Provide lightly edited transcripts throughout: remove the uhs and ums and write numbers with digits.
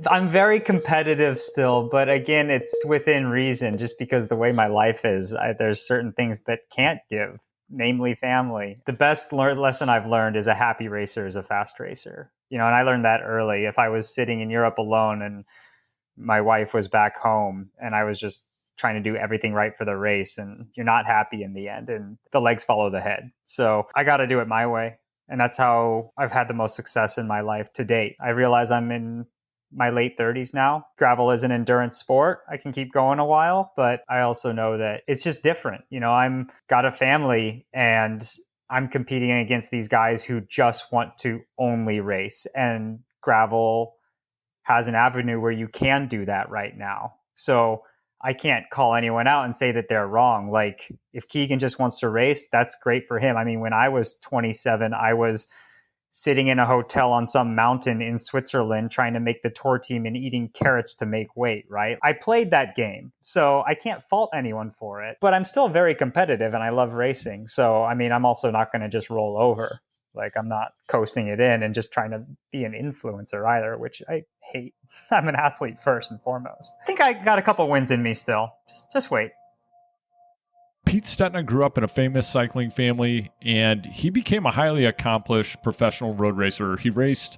I'm very competitive still, but again, it's within reason just because the way my life is, there's certain things that can't give, namely family. The best lesson I've learned is a happy racer is a fast racer. And I learned that early. If I was sitting in Europe alone and my wife was back home and I was just trying to do everything right for the race, and you're not happy in the end, and the legs follow the head. So I got to do it my way. And that's how I've had the most success in my life to date. I realize I'm in my late 30s now. Gravel is an endurance sport. I can keep going a while, but I also know that it's just different. I'm got a family and I'm competing against these guys who just want to only race, and gravel has an avenue where you can do that right now. So I can't call anyone out and say that they're wrong. Like, if Keegan just wants to race, that's great for him. I mean, when I was 27, I was sitting in a hotel on some mountain in Switzerland trying to make the tour team and eating carrots to make weight, right? I played that game, so I can't fault anyone for it. But I'm still very competitive and I love racing. So, I mean, I'm also not going to just roll over. Like, I'm not coasting it in and just trying to be an influencer either, which I hate. I'm an athlete first and foremost. I think I got a couple wins in me still. Just wait. Pete Stetina grew up in a famous cycling family, and he became a highly accomplished professional road racer. He raced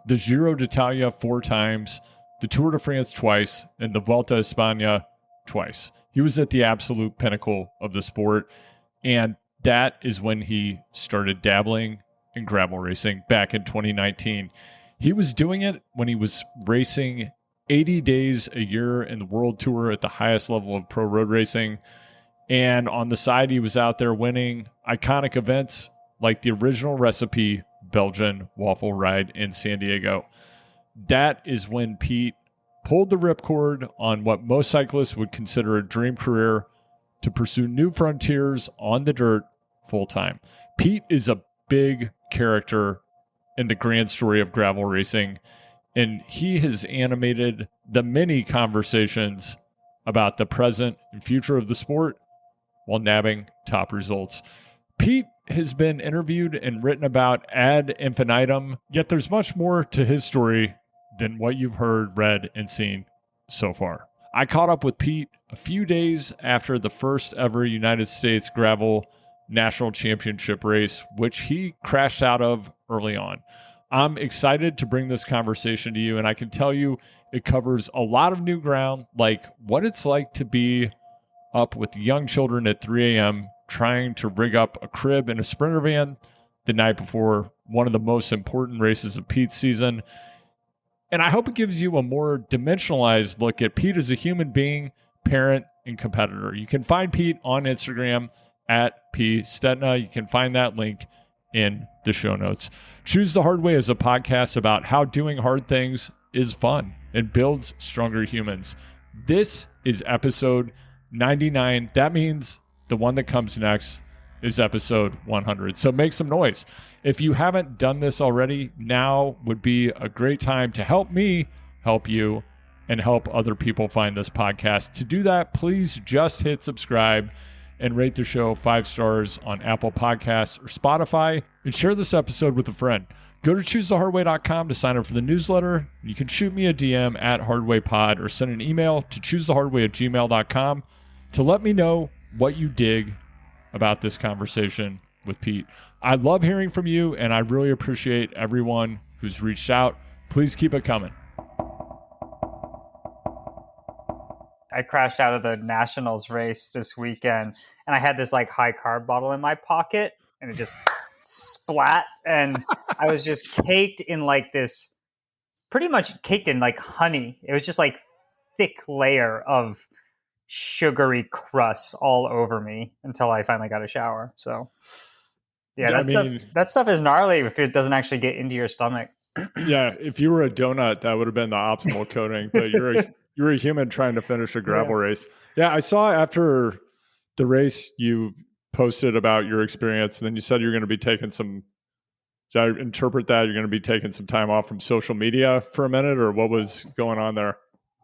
the Giro d'Italia 4 times, the Tour de France twice, and the Vuelta a España twice. He was at the absolute pinnacle of the sport, and that is when he started dabbling in gravel racing back in 2019. He was doing it when he was racing 80 days a year in the World Tour at the highest level of pro road racing. And on the side, he was out there winning iconic events like the original recipe Belgian waffle ride in San Diego. That is when Pete pulled the ripcord on what most cyclists would consider a dream career to pursue new frontiers on the dirt full time. Pete is a big character in the grand story of gravel racing, and he has animated the many conversations about the present and future of the sport while nabbing top results. Pete has been interviewed and written about ad infinitum, yet there's much more to his story than what you've heard, read, and seen so far. I caught up with Pete a few days after the first ever United States Gravel National Championship race, which he crashed out of early on. I'm excited to bring this conversation to you, and I can tell you it covers a lot of new ground, like what it's like to be up with young children at 3 a.m. trying to rig up a crib in a Sprinter van the night before one of the most important races of Pete's season. And I hope it gives you a more dimensionalized look at Pete as a human being, parent, and competitor. You can find Pete on Instagram at pstetina. You can find that link in the show notes. Choose the Hard Way is a podcast about how doing hard things is fun and builds stronger humans. This is episode 99. That means the one that comes next is episode 100. So make some noise. If you haven't done this already, now would be a great time to help me help you and help other people find this podcast. To do that, please just hit subscribe and rate the show 5 stars on Apple Podcasts or Spotify, and share this episode with a friend. Go to choosethehardway.com to sign up for the newsletter. You can shoot me a DM at hardwaypod or send an email to choosethehardway@gmail.com to let me know what you dig about this conversation with Pete. I love hearing from you, and I really appreciate everyone who's reached out. Please keep it coming. I crashed out of the Nationals race this weekend, and I had this like high carb bottle in my pocket, and it just splat, and I was just caked in like this, pretty much caked in like honey. It was just like thick layer of sugary crust all over me until I finally got a shower. So yeah, that stuff is gnarly if it doesn't actually get into your stomach. Yeah, if you were a donut, that would have been the optimal coating, but you're a human trying to finish a gravel race. Yeah, I saw after the race you posted about your experience, and then you said you're going to be taking some, did I interpret that you're going to be taking some time off from social media for a minute, or what was going on there?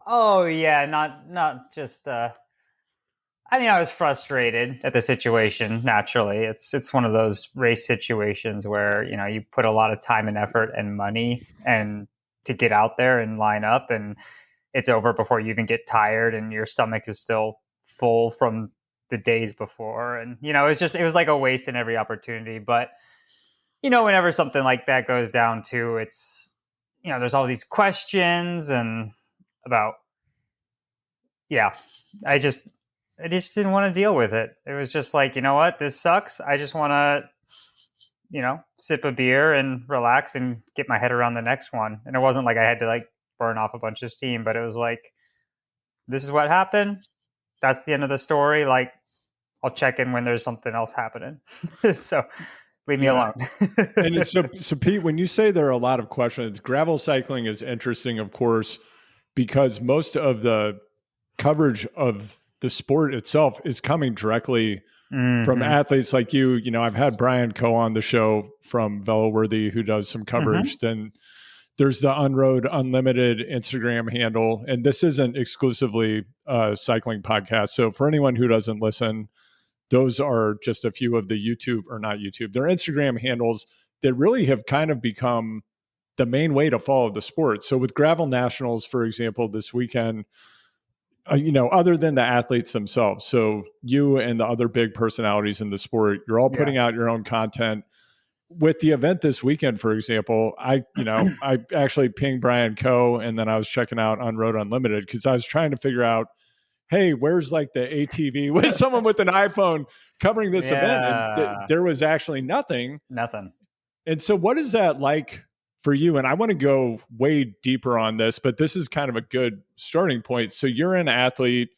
Oh yeah, not just I mean, I was frustrated at the situation. Naturally, it's one of those race situations where, you know, you put a lot of time and effort and money, and to get out there and line up, and it's over before you even get tired, and your stomach is still full from the days before. And it was like a waste in every opportunity. But whenever something like that goes down too, it's there's all these questions and about yeah, I just didn't want to deal with it. It was just like, you know what, this sucks. I just want to sip a beer and relax and get my head around the next one. And it wasn't like I had to like burn off a bunch of steam, but it was like, this is what happened. That's the end of the story. Like, I'll check in when there's something else happening. So leave me alone. And so Pete, when you say there are a lot of questions, gravel cycling is interesting, of course, because most of the coverage of the sport itself is coming directly from athletes like you. I've had Brian Coe on the show from VeloWorthy, who does some coverage. Then there's the Unroad Unlimited Instagram handle. And this isn't exclusively a cycling podcast. So for anyone who doesn't listen, those are just a few of the they're Instagram handles that really have kind of become the main way to follow the sport. So with Gravel Nationals, for example, this weekend, other than the athletes themselves, so you and the other big personalities in the sport, you're all putting out your own content. With the event this weekend, for example, I actually pinged Brian Coe, and then I was checking out Unroad Unlimited because I was trying to figure out, hey, where's like the ATV with someone with an iPhone covering this event? And there was actually nothing. And so what is that like for you? And I want to go way deeper on this, but this is kind of a good starting point. So you're an athlete,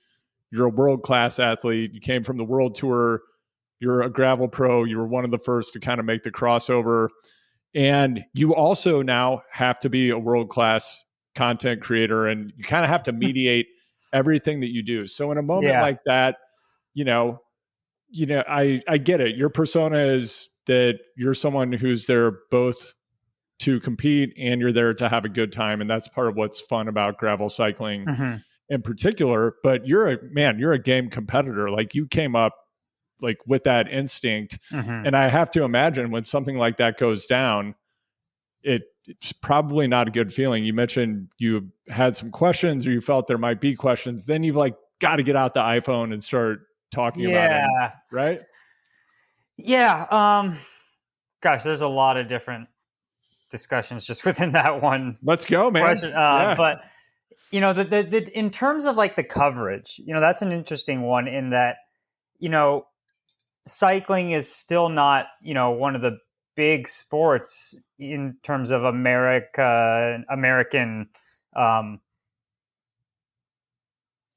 you're a world-class athlete. You came from the World Tour. You're a gravel pro. You were one of the first to kind of make the crossover. And you also now have to be a world-class content creator, and you kind of have to mediate everything that you do. So in a moment like that, I get it. Your persona is that you're someone who's there both to compete and you're there to have a good time. And that's part of what's fun about gravel cycling in particular. But you're a game competitor. Like, you came up like with that instinct. And I have to imagine when something like that goes down, it's probably not a good feeling. You mentioned you had some questions, or you felt there might be questions. Then you've like got to get out the iPhone and start talking about it, right? Yeah. Gosh, there's a lot of different discussions just within that one. Let's go, man. Question. But in terms of like the coverage, that's an interesting one in that, cycling is still not, one of the big sports in terms of American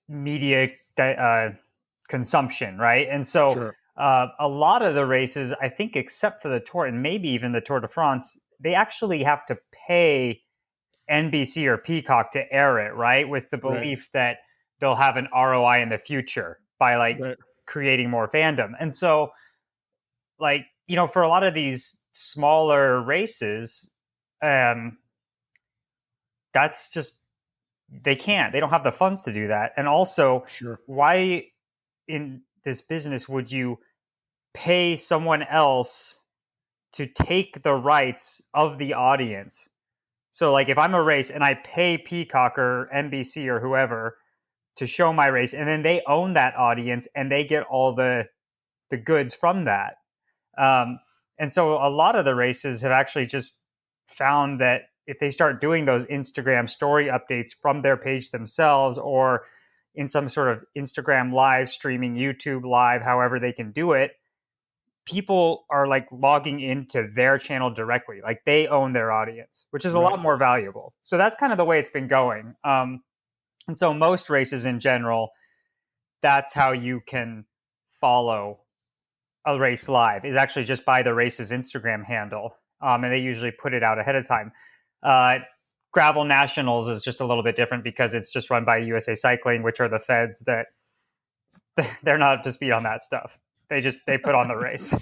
media consumption, right? And so a lot of the races, I think, except for the Tour and maybe even the Tour de France, they actually have to pay NBC or Peacock to air it, right? With the belief that they'll have an ROI in the future by creating more fandom. And so, for a lot of these smaller races, that's just, they don't have the funds to do that. And also, why in this business would you pay someone else to take the rights of the audience? So like, if I'm a race and I pay Peacock or NBC or whoever to show my race, and then they own that audience and they get all the goods from that. And so a lot of the races have actually just found that if they start doing those Instagram story updates from their page themselves, or in some sort of Instagram live streaming, YouTube live, however they can do it, people are like logging into their channel directly. Like, they own their audience, which is a lot more valuable. So that's kind of the way it's been going. And so most races in general, that's how you can follow a race live, is actually just by the race's Instagram handle. And they usually put it out ahead of time. Gravel Nationals is just a little bit different because it's just run by USA Cycling, which are the feds that they're not up to speed on that stuff. They put on the race. So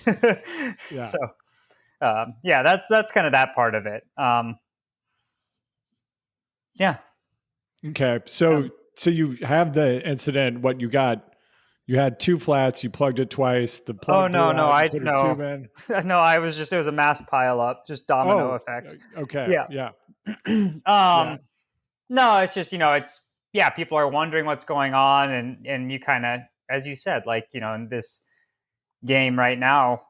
that's kind of that part of it. Okay. So you have the incident, what you got You had two flats, you plugged it twice, the Oh plug no, blew no, out, you I put a no, tube in. no. I was just it was a mass pile up, just domino Oh, effect. okay. Yeah. Yeah. Yeah. um, no, it's just it's yeah. People are wondering what's going on, and you kind of, as you said, like in this game right now,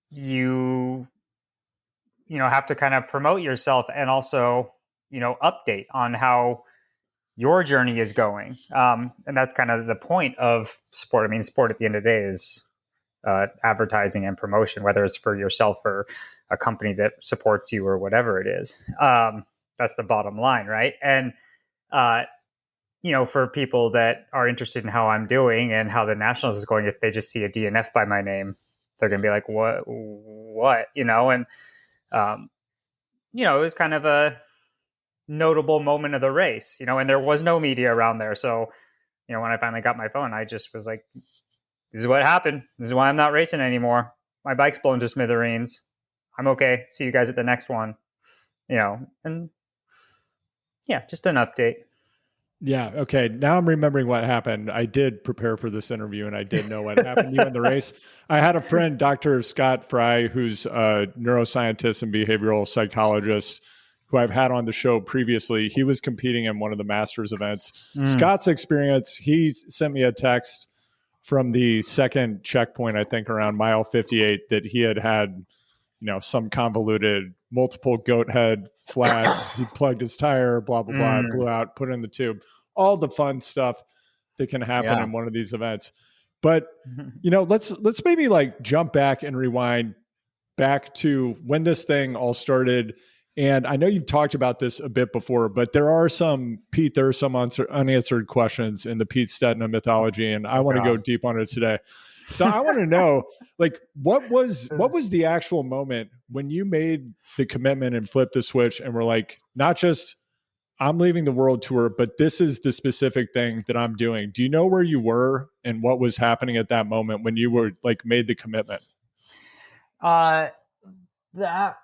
you have to kind of promote yourself and also update on how your journey is going. And that's kind of the point of sport. I mean, sport at the end of the day is advertising and promotion, whether it's for yourself or a company that supports you or whatever it is. That's the bottom line, right? And uh, for people that are interested in how I'm doing and how the Nationals is going, if they just see a DNF by my name, they're going to be like, what, And it was kind of a notable moment of the race, and there was no media around there. So, when I finally got my phone, I just was like, this is what happened. This is why I'm not racing anymore. My bike's blown to smithereens. I'm okay. See you guys at the next one. And yeah, just an update. Yeah. Okay. Now I'm remembering what happened. I did prepare for this interview and I did know what happened to you in the race. I had a friend, Dr. Scott Fry, who's a neuroscientist and behavioral psychologist who I've had on the show previously. He was competing in one of the Masters events. Mm. Scott's experience, he sent me a text from the second checkpoint, I think around mile 58, that he had some convoluted multiple goat head flats. He plugged his tire, blah, blah, blah, Mm. blew out, put in the tube, all the fun stuff that can happen Yeah. in one of these events. But, let's maybe like jump back and rewind back to when this thing all started. And I know you've talked about this a bit before, but there are some unanswered questions in the Pete Stetina mythology, and I Oh, want to go God. deep on it today. So I want to know, like, what was the actual moment when you made the commitment and flipped the switch and were like, not just I'm leaving the world tour, but this is the specific thing that I'm doing. Do you know where you were and what was happening at that moment when you were like made the commitment? Uh, that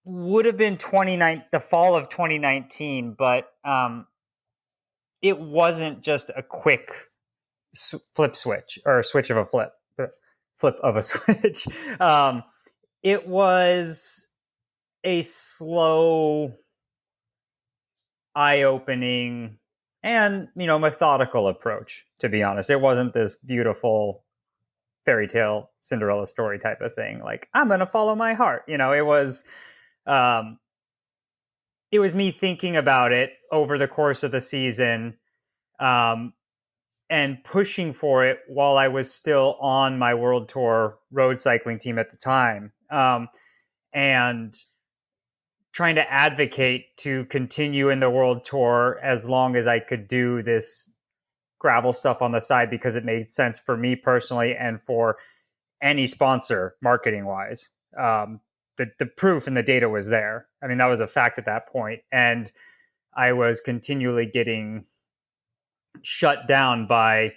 would have been the fall of 2019, but it wasn't just a quick flip switch or switch of a flip of a switch. It was a slow, eye-opening, and methodical approach. To be honest, it wasn't this beautiful fairy tale Cinderella story type of thing. Like, I'm going to follow my heart. Um, it was me thinking about it over the course of the season, um, and pushing for it while I was still on my world tour road cycling team at the time, and trying to advocate to continue in the world tour as long as I could do this gravel stuff on the side, because it made sense for me personally and for any sponsor marketing wise. The proof and the data was there. I mean, that was a fact at that point. And I was continually getting shut down by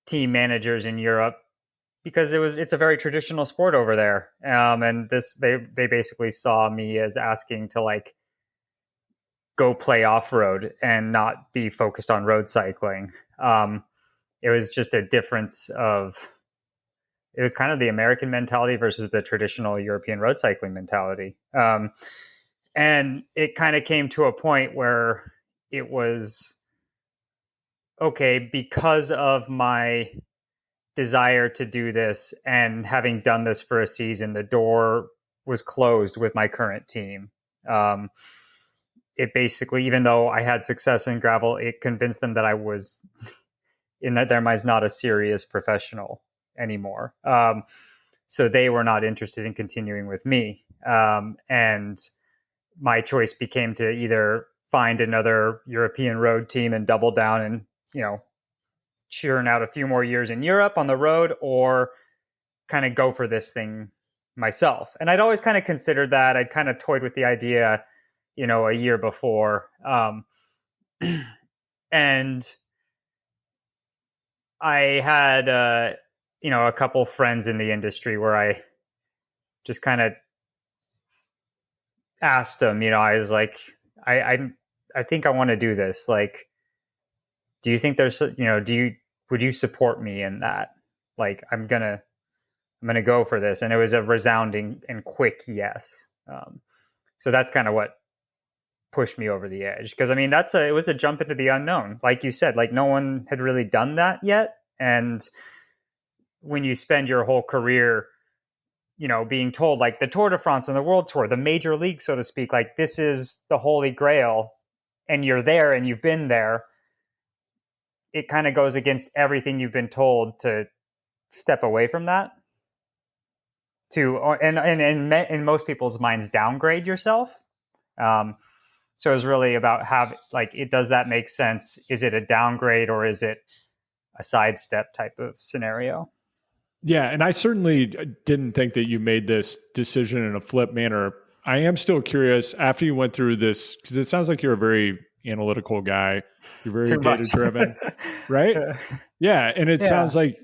team managers in Europe because it's a very traditional sport over there. And they basically saw me as asking to like go play off road and not be focused on road cycling. It was just a difference of, it was kind of the American mentality versus the traditional European road cycling mentality. And it kind of came to a point where it was okay, because of my desire to do this and having done this for a season, the door was closed with my current team. It basically, even though I had success in gravel, it convinced them that I was, in their minds, not a serious professional anymore. So they were not interested in continuing with me. And my choice became to either find another European road team and double down and, churn out a few more years in Europe on the road, or kind of go for this thing myself. And I'd always kind of considered that. I'd kind of toyed with the idea, a year before. And I had, a couple friends in the industry where I just kind of asked them, I was like, I think I want to do this. Like, Do you think there's, would you support me in that? Like, I'm gonna go for this, and it was a resounding and quick yes. So that's kind of what pushed me over the edge, because I mean it was a jump into the unknown, like you said, like no one had really done that yet, and when you spend your whole career, being told like the Tour de France and the World Tour, the major league, so to speak, like this is the holy grail, and you're there and you've been there, it kind of goes against everything you've been told to step away from that to, and in most people's minds, downgrade yourself. Um, so it's really about does that make sense? Is it a downgrade or is it a sidestep type of scenario? Yeah, and I certainly didn't think that you made this decision in a flip manner. I am still curious after you went through this, because it sounds like you're a very analytical guy. You're very Too data much. driven, right? Yeah, and it Yeah. sounds like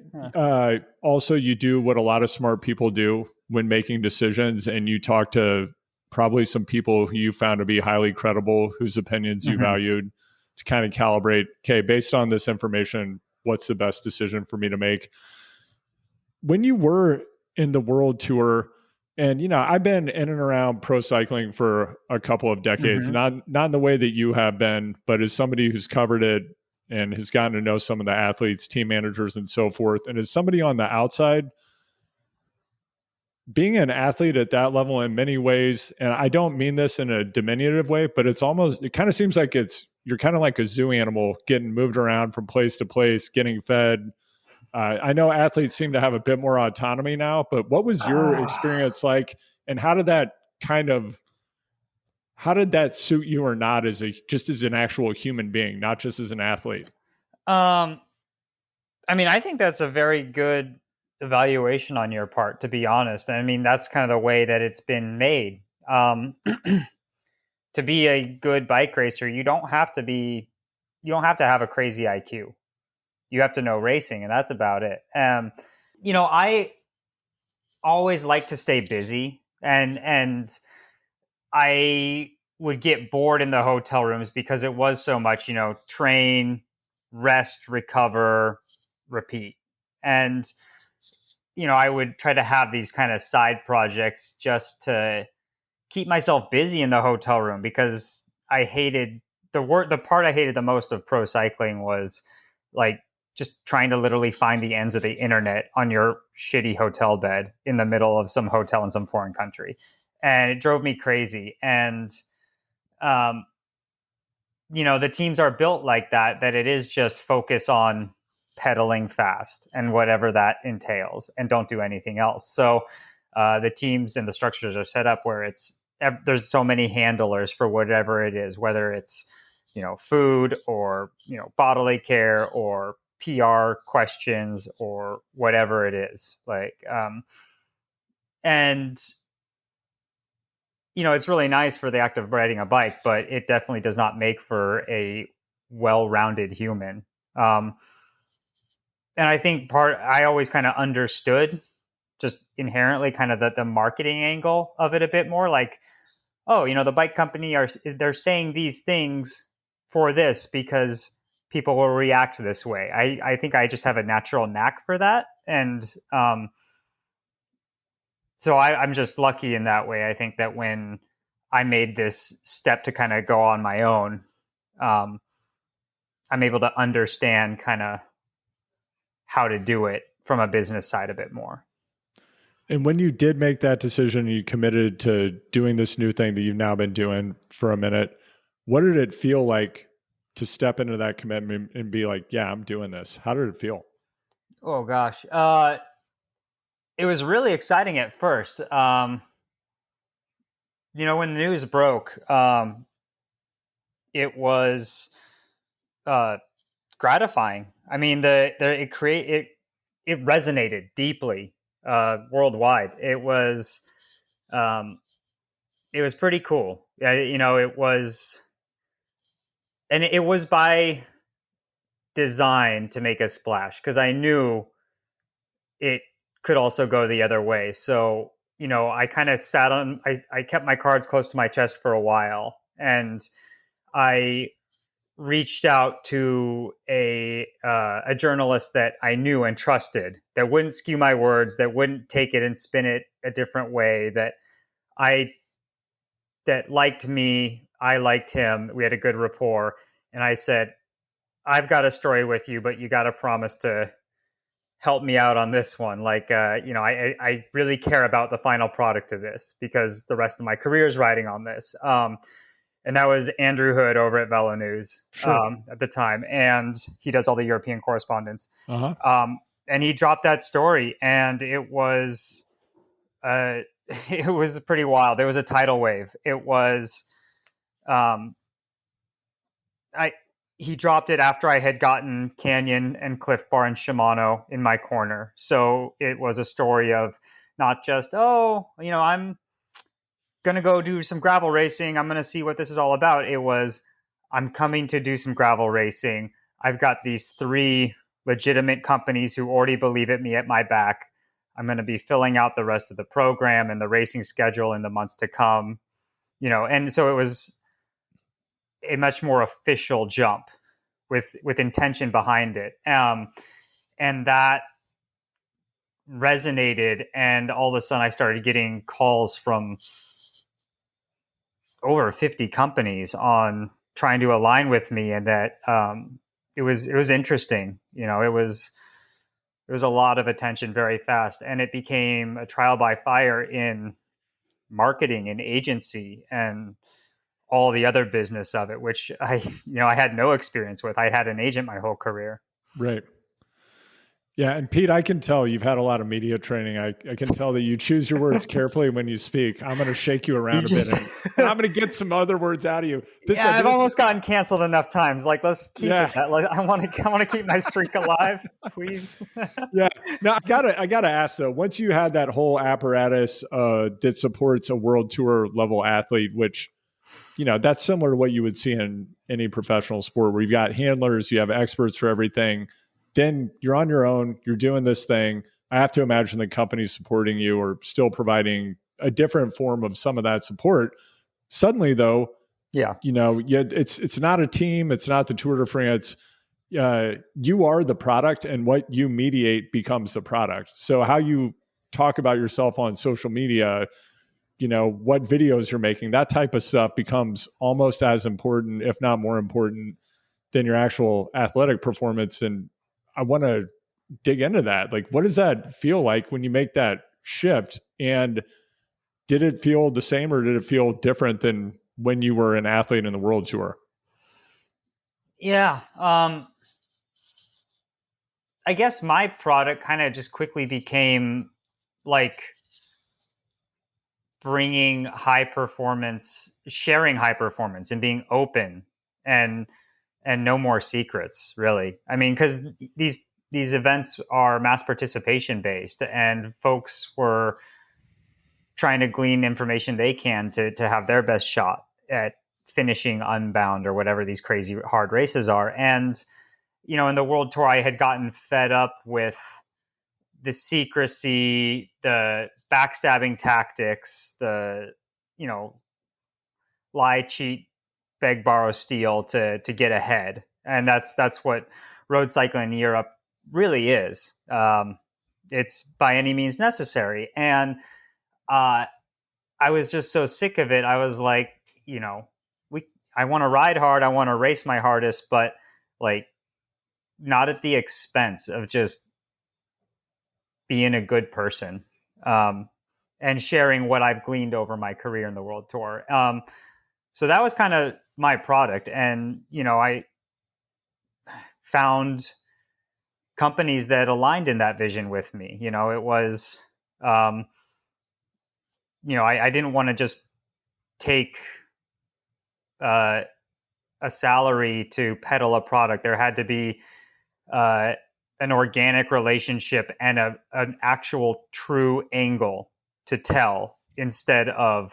also you do what a lot of smart people do when making decisions, and you talk to probably some people who you found to be highly credible, whose opinions you Mm-hmm. valued, to kind of calibrate, okay, based on this information, what's the best decision for me to make? When you were in the world tour, and I've been in and around pro cycling for a couple of decades, Mm-hmm. not in the way that you have been, but as somebody who's covered it and has gotten to know some of the athletes, team managers, and so forth, and as somebody on the outside, being an athlete at that level in many ways, and I don't mean this in a diminutive way, but it kind of seems like you're kind of like a zoo animal getting moved around from place to place, getting fed. I know athletes seem to have a bit more autonomy now, but what was your experience like, and how did that suit you or not just as an actual human being, not just as an athlete? I mean, I think that's a very good evaluation on your part, to be honest. I mean, that's kind of the way that it's been made. To be a good bike racer, you don't have to have a crazy IQ. You have to know racing, and that's about it. I always like to stay busy, and I would get bored in the hotel rooms because it was so much, train, rest, recover, repeat. And I would try to have these kind of side projects just to keep myself busy in the hotel room, because I hated the part I hated the most of pro cycling was like just trying to literally find the ends of the internet on your shitty hotel bed in the middle of some hotel in some foreign country. And it drove me crazy. And um, the teams are built like that it is just focus on pedaling fast and whatever that entails, and don't do anything else. So the teams and the structures are set up where there's so many handlers for whatever it is, whether it's food or bodily care or PR questions or whatever it is, and it's really nice for the act of riding a bike, but it definitely does not make for a well-rounded human. And I think I always kind of understood just inherently kind of the marketing angle of it a bit more, like, oh, the bike company they're saying these things for this because people will react this way. I think I just have a natural knack for that. And so I'm just lucky in that way. I think that when I made this step to kind of go on my own, um, I'm able to understand kind of how to do it from a business side a bit more. And when you did make that decision, you committed to doing this new thing that you've now been doing for a minute. What did it feel like to step into that commitment and be like, yeah, I'm doing this? How did it feel? Oh gosh. It was really exciting at first. When the news broke, it was gratifying. I mean, it resonated deeply worldwide. Um, it was pretty cool. Yeah, it was by design to make a splash, because I knew it could also go the other way. So, I kind of I kept my cards close to my chest for a while, and I reached out to a journalist that I knew and trusted, that wouldn't skew my words, that wouldn't take it and spin it a different way, I that liked me, I liked him, we had a good rapport, and I said, I've got a story with you, but you got to promise to help me out on this one. Like, I really care about the final product of this because the rest of my career is riding on this. And that was Andrew Hood over at Velo News Sure. at the time, and he does all the European correspondence. Uh-huh. And he dropped that story, and it was it was pretty wild. There was a tidal wave. It was um, I he dropped it after I had gotten Canyon and Cliff Bar and Shimano in my corner. So it was a story of not just, I'm going to go do some gravel racing. I'm going to see what this is all about. It was, I'm coming to do some gravel racing. I've got these 3 legitimate companies who already believe in me at my back. I'm going to be filling out the rest of the program and the racing schedule in the months to come, and so it was a much more official jump with intention behind it. And that resonated. And all of a sudden I started getting calls from over 50 companies on trying to align with me. And that, it was interesting. It was a lot of attention very fast, and it became a trial by fire in marketing and agency and all the other business of it, which I had no experience with. I had an agent my whole career. Right. Yeah. And Pete, I can tell you've had a lot of media training. I can tell that you choose your words carefully when you speak. I'm going to shake you around a bit and I'm going to get some other words out of you. I've almost gotten canceled enough times. Like, let's keep it. I want to keep my streak alive, please. Yeah. No, I gotta ask though, once you had that whole apparatus that supports a world tour level athlete, which, that's similar to what you would see in any professional sport where you've got handlers, you have experts for everything. Then you're on your own, you're doing this thing. I have to imagine the companies supporting you or still providing a different form of some of that support. Suddenly though, it's not a team. It's not the Tour de France. You are the product, and what you mediate becomes the product. So how you talk about yourself on social media, what videos you're making, that type of stuff becomes almost as important, if not more important, than your actual athletic performance. And I want to dig into that. Like, what does that feel like when you make that shift? And did it feel the same or did it feel different than when you were an athlete in the World Tour? Yeah. I guess my product kind of just quickly became like bringing high performance, sharing high performance and being open and no more secrets, really. I mean, because these events are mass participation based, and folks were trying to glean information they can to have their best shot at finishing Unbound or whatever these crazy hard races are. And, in the World Tour, I had gotten fed up with the secrecy, the backstabbing tactics, the, lie, cheat, beg, borrow, steal to get ahead. And that's what road cycling in Europe really is. It's by any means necessary. And I was just so sick of it. I was like, I want to ride hard. I want to race my hardest, but like not at the expense of just being a good person, and sharing what I've gleaned over my career in the World Tour. So that was kind of my product. And, I found companies that aligned in that vision with me. It was, I didn't want to just take a salary to peddle a product. There had to be an organic relationship and an actual true angle to tell instead of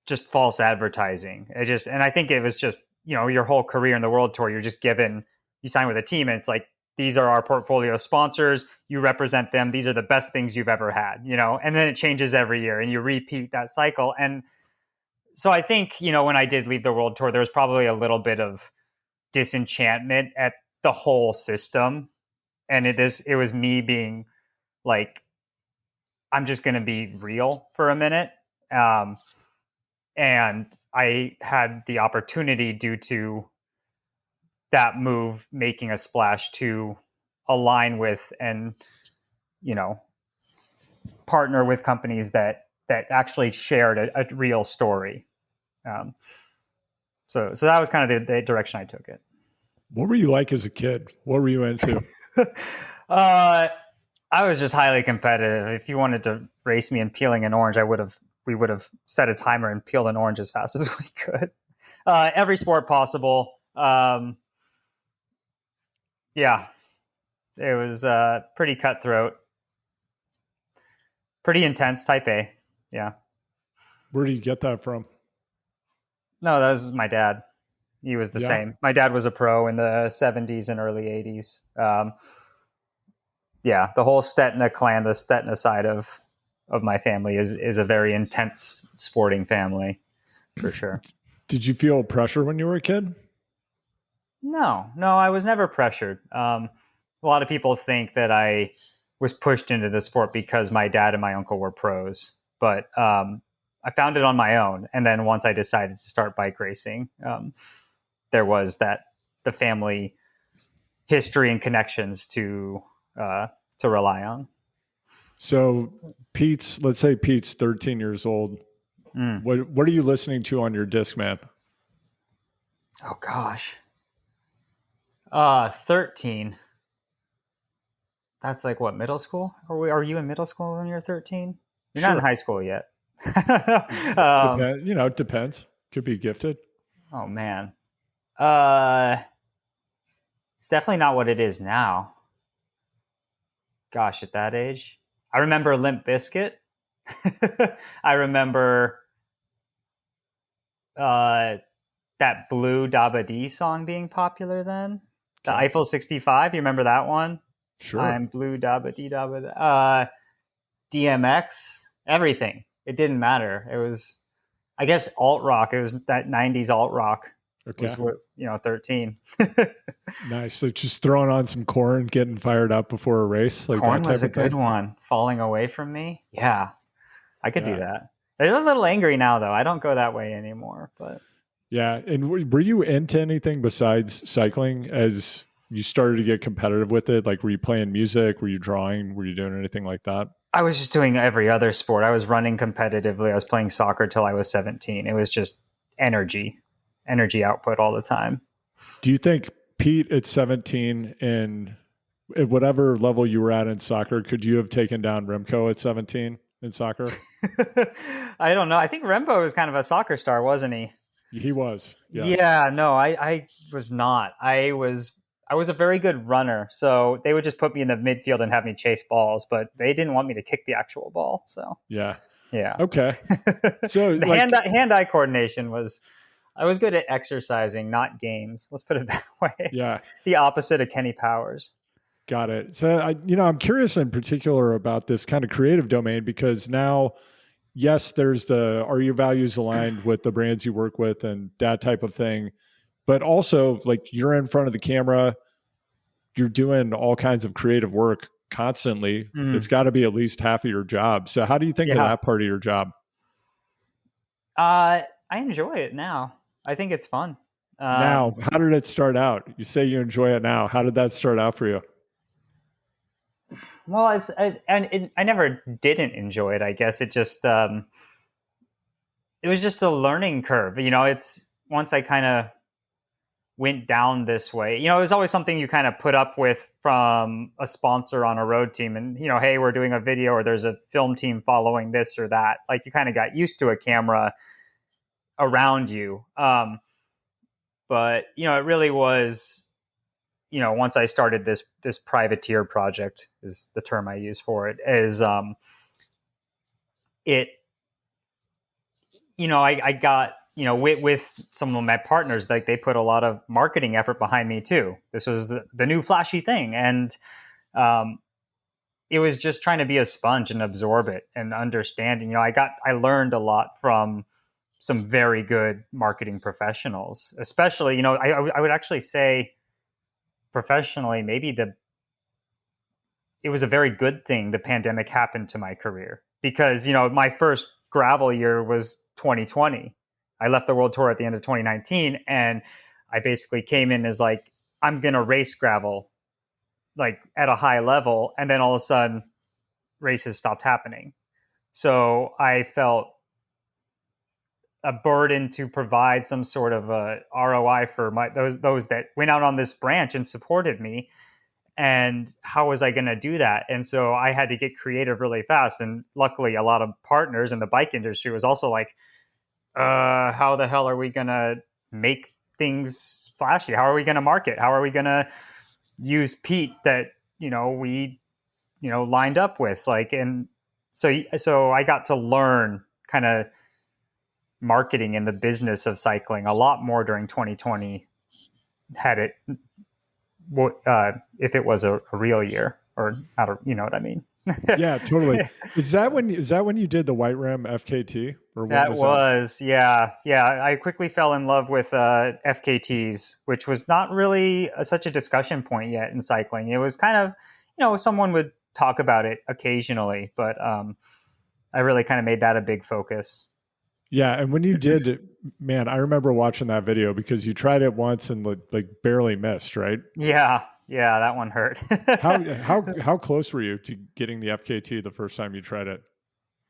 just false advertising. And I think it was just, your whole career in the World Tour, you're just given, you sign with a team and it's like, these are our portfolio sponsors. You represent them. These are the best things you've ever had, and then it changes every year and you repeat that cycle. And So I think, when I did leave the world tour, there was probably a little bit of disenchantment at the whole system. And it was me being like, I'm just going to be real for a minute. Um, and I had the opportunity, due to that move making a splash, to align with and, you know, partner with companies that actually shared a real story. Um, so that was kind of the direction I took it. What were you like as a kid? What were you into? I was just highly competitive. If you wanted to race me in peeling an orange, we would have set a timer and peeled an orange as fast as we could. Every sport possible. Yeah, it was pretty cutthroat, pretty intense. Type A. Yeah. Where do you get that from? No, that was my dad. He was the Yeah. same. My dad was a pro in the 70s and early 80s. Yeah, the whole Stetina clan, the Stetina side of my family is a very intense sporting family, for sure. Did you feel pressure when you were a kid? No, I was never pressured. A lot of people think that I was pushed into the sport because my dad and my uncle were pros, but I found it on my own. And then once I decided to start bike racing, there was the family history and connections to rely on. So let's say Pete's 13 years old. Mm. What are you listening to on your Discman? Oh gosh. 13. That's like what, middle school? Are you in middle school when you're 13? You're not in high school yet. It depends. Could be gifted. Oh man. It's definitely not what it is now. Gosh, at that age. I remember Limp Bizkit. I remember that Blue Dabba Dee song being popular then. The Eiffel 65, you remember that one? Sure. I'm Blue Dabba Dee Dabba. DMX, everything. It didn't matter. It was, I guess, alt rock. It was that 90s alt rock. Okay. Was 13. Nice. So just throwing on some Korn, getting fired up before a race. Like Korn that type was a of thing. good one. Falling Away from Me. Yeah, I could do that. They're a little angry now, though. I don't go that way anymore. But yeah. And were you into anything besides cycling as you started to get competitive with it? Like, were you playing music? Were you drawing? Were you doing anything like that? I was just doing every other sport. I was running competitively. I was playing soccer till I was 17. It was just energy output all the time. Do you think Pete at 17 and at whatever level you were at in soccer, could you have taken down Remco at 17 in soccer? I don't know. I think Remco was kind of a soccer star, wasn't he? He was. Yes. Yeah, no, I was not. I was a very good runner, so they would just put me in the midfield and have me chase balls, but they didn't want me to kick the actual ball. So yeah. Okay. So the hand-eye coordination was. I was good at exercising, not games. Let's put it that way. Yeah. The opposite of Kenny Powers. Got it. So I'm curious in particular about this kind of creative domain, because now, yes, there's are your values aligned with the brands you work with and that type of thing, but also like you're in front of the camera, you're doing all kinds of creative work constantly. It's got to be at least half of your job. So how do you think of that part of your job? I enjoy it now. I think it's fun. Now, how did it start out? You say you enjoy it now. How did that start out for you? Well, I never didn't enjoy it. I guess it just it was just a learning curve. It's once I kind of went down this way. It was always something you kind of put up with from a sponsor on a road team, and hey, we're doing a video, or there's a film team following this or that. Like, you kind of got used to a camera around you. But it really was, once I started this privateer project, is the term I use for it, is I got, with some of my partners, like, they put a lot of marketing effort behind me too. This was the new flashy thing. And it was just trying to be a sponge and absorb it and understanding. I learned a lot from some very good marketing professionals, especially, I would actually say professionally, maybe it was a very good thing the pandemic happened to my career because, my first gravel year was 2020. I left the world tour at the end of 2019, and I basically came in as like, I'm going to race gravel like at a high level. And then all of a sudden races stopped happening. So I felt a burden to provide some sort of a ROI for those that went out on this branch and supported me. And how was I going to do that? And so I had to get creative really fast. And luckily, a lot of partners in the bike industry was also like, how the hell are we going to make things flashy? How are we going to market? How are we going to use Pete that, we, lined up with? Like, and so I got to learn kind of marketing in the business of cycling a lot more during 2020 had it if it was a real year, or I don't, you know what I mean? Yeah, totally. Is that when you did the White Rim FKT, or when That was that? was, yeah. I quickly fell in love with FKTs, which was not really such a discussion point yet in cycling. It was kind of, someone would talk about it occasionally, but I really kind of made that a big focus. Yeah, and when you did, man, I remember watching that video because you tried it once and like barely missed, right? Yeah, that one hurt. How close were you to getting the FKT the first time you tried it?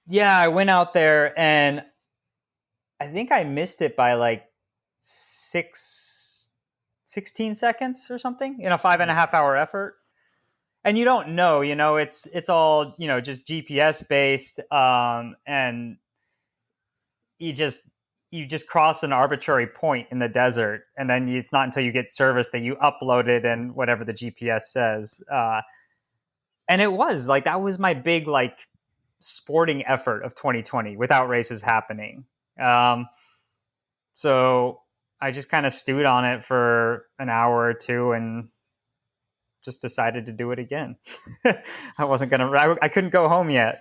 Yeah, I went out there and I think I missed it by like 16 seconds or something in a 5.5 hour effort. And you don't know, it's all, just GPS based. And you just cross an arbitrary point in the desert, and then it's not until you get service that you upload it and whatever the GPS says. And it was like, that was my big like sporting effort of 2020 without races happening. So I just kind of stewed on it for an hour or two and just decided to do it again. I wasn't gonna. I couldn't go home yet.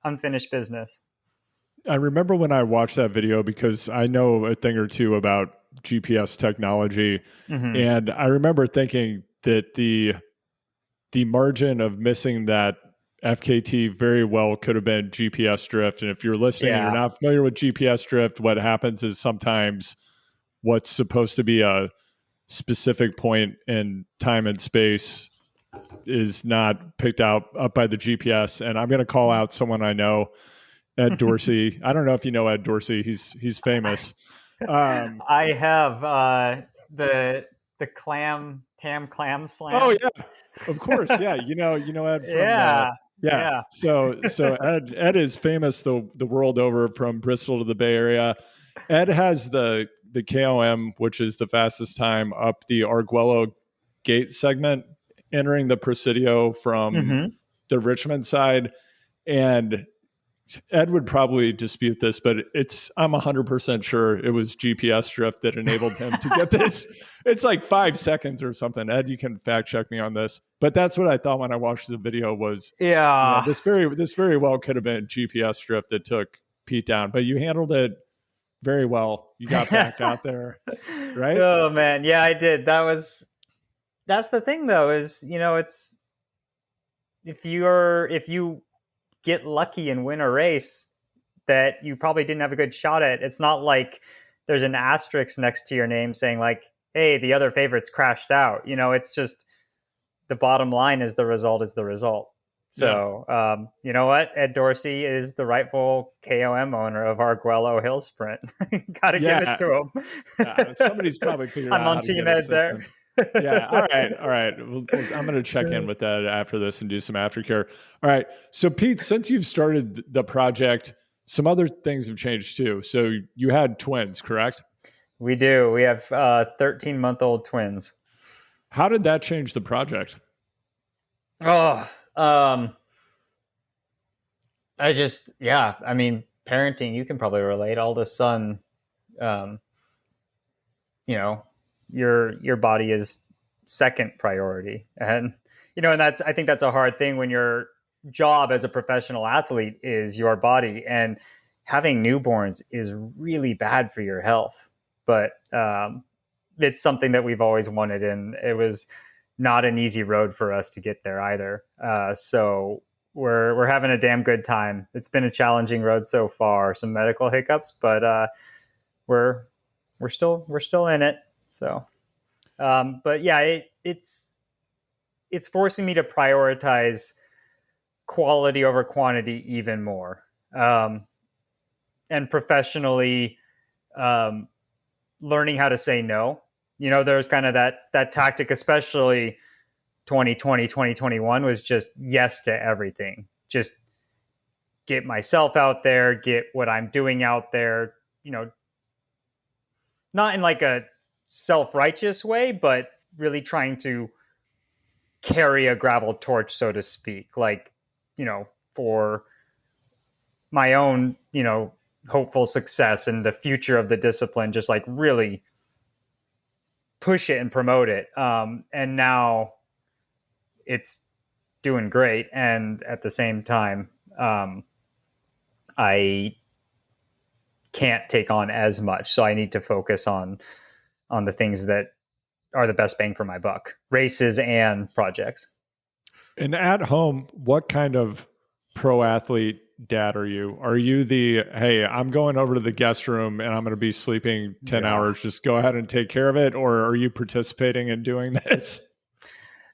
Unfinished business. I remember when I watched that video because I know a thing or two about GPS technology, Mm-hmm. and I remember thinking that the margin of missing that FKT very well could have been GPS drift. And if you're listening and you're Yeah. not familiar with GPS drift, what happens is sometimes what's supposed to be a specific point in time and space is not picked up by the GPS. And I'm going to call out someone I know, Ed Dorsey. I don't know if you know Ed Dorsey. He's famous. I have the Tam Clam Oh Slam. yeah, of course. Yeah, you know Ed from Yeah, yeah. yeah. So Ed is famous the world over, from Bristol to the Bay Area. Ed has the KOM, which is the fastest time up the Arguello Gate segment, entering the Presidio from Mm-hmm. the Richmond side. And Ed would probably dispute this, but I'm 100% sure it was GPS drift that enabled him to get this. It's like 5 seconds or something. Ed, you can fact check me on this, but that's what I thought when I watched the video was, Yeah. this very well could have been GPS drift that took Pete down, but you handled it very well. You got back out there, right? Oh man, yeah, I did. That's the thing though, is it's if you get lucky and win a race that you probably didn't have a good shot at, it's not like there's an asterisk next to your name saying like, hey, the other favorites crashed out. It's just the bottom line is the result is the result. Yeah. So, you know what? Ed Dorsey is the rightful KOM owner of Arguello Hill Sprint. Got to give it Yeah. to him. Somebody's probably figured I'm out on how to Team get it Ed since there. then. Yeah. All right. Well, I'm going to check in with that after this and do some aftercare. All right. So, Pete, since you've started the project, some other things have changed too. So, you had twins, correct? We do. We have 13-month-old twins. How did that change the project? Oh, yeah. I mean, parenting, you can probably relate. All of a sudden, um, your body is second priority, and and I think that's a hard thing when your job as a professional athlete is your body, and having newborns is really bad for your health. But it's something that we've always wanted, and it was not an easy road for us to get there either. So we're having a damn good time. It's been a challenging road so far, some medical hiccups, but we're we're still in it. So, but yeah, it's forcing me to prioritize quality over quantity even more. And professionally, um, learning how to say no. There's kind of that tactic, especially 2020, 2021, was just yes to everything. Just get myself out there, get what I'm doing out there, not in like a self-righteous way, but really trying to carry a gravel torch, so to speak, like, for my own, hopeful success and the future of the discipline, just like really push it and promote it. And now it's doing great. And at the same time, I can't take on as much. So I need to focus on the things that are the best bang for my buck, races and projects. And at home, what kind of pro athlete dad are you? Are you the, hey, I'm going over to the guest room and I'm going to be sleeping 10 Yeah. hours, just go ahead and take care of it? Or are you participating in doing this?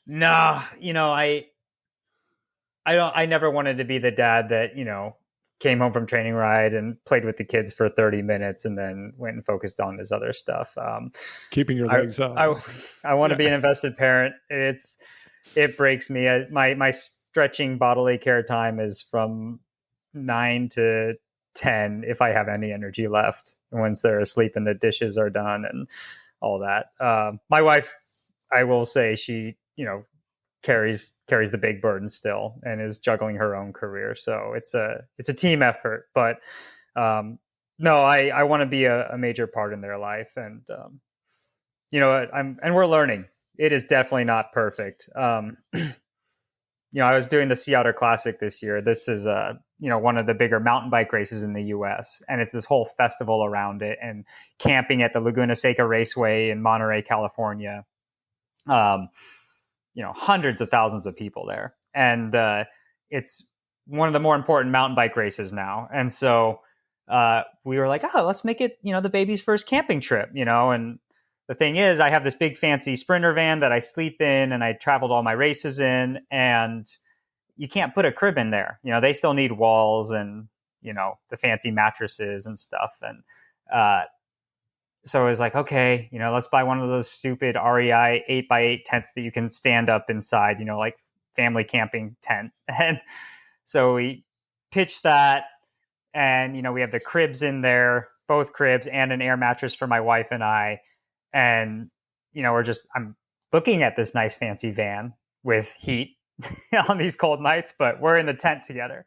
No, I never wanted to be the dad that, came home from training ride and played with the kids for 30 minutes and then went and focused on his other stuff. Keeping your legs up. I want to be an invested parent. It breaks me. My stretching bodily care time is from 9 to 10 if I have any energy left. Once they're asleep and the dishes are done and all that. My wife, I will say, she carries the big burden still and is juggling her own career. So it's a team effort. But no, I want to be a major part in their life, and and we're learning. It is definitely not perfect. I was doing the Sea Otter Classic this year. This is one of the bigger mountain bike races in the U.S., and it's this whole festival around it, and camping at the Laguna Seca Raceway in Monterey, California. Hundreds of thousands of people there, and it's one of the more important mountain bike races now. And so we were like, oh, let's make it the baby's first camping trip. And the thing is, I have this big fancy Sprinter van that I sleep in and I traveled all my races in, and you can't put a crib in there. They still need walls and the fancy mattresses and stuff. And so I was like, okay, let's buy one of those stupid REI 8x8 tents that you can stand up inside, like family camping tent. And so we pitched that, and we have the cribs in there, both cribs, and an air mattress for my wife and I. And I'm looking at this nice fancy van with heat on these cold nights, but we're in the tent together.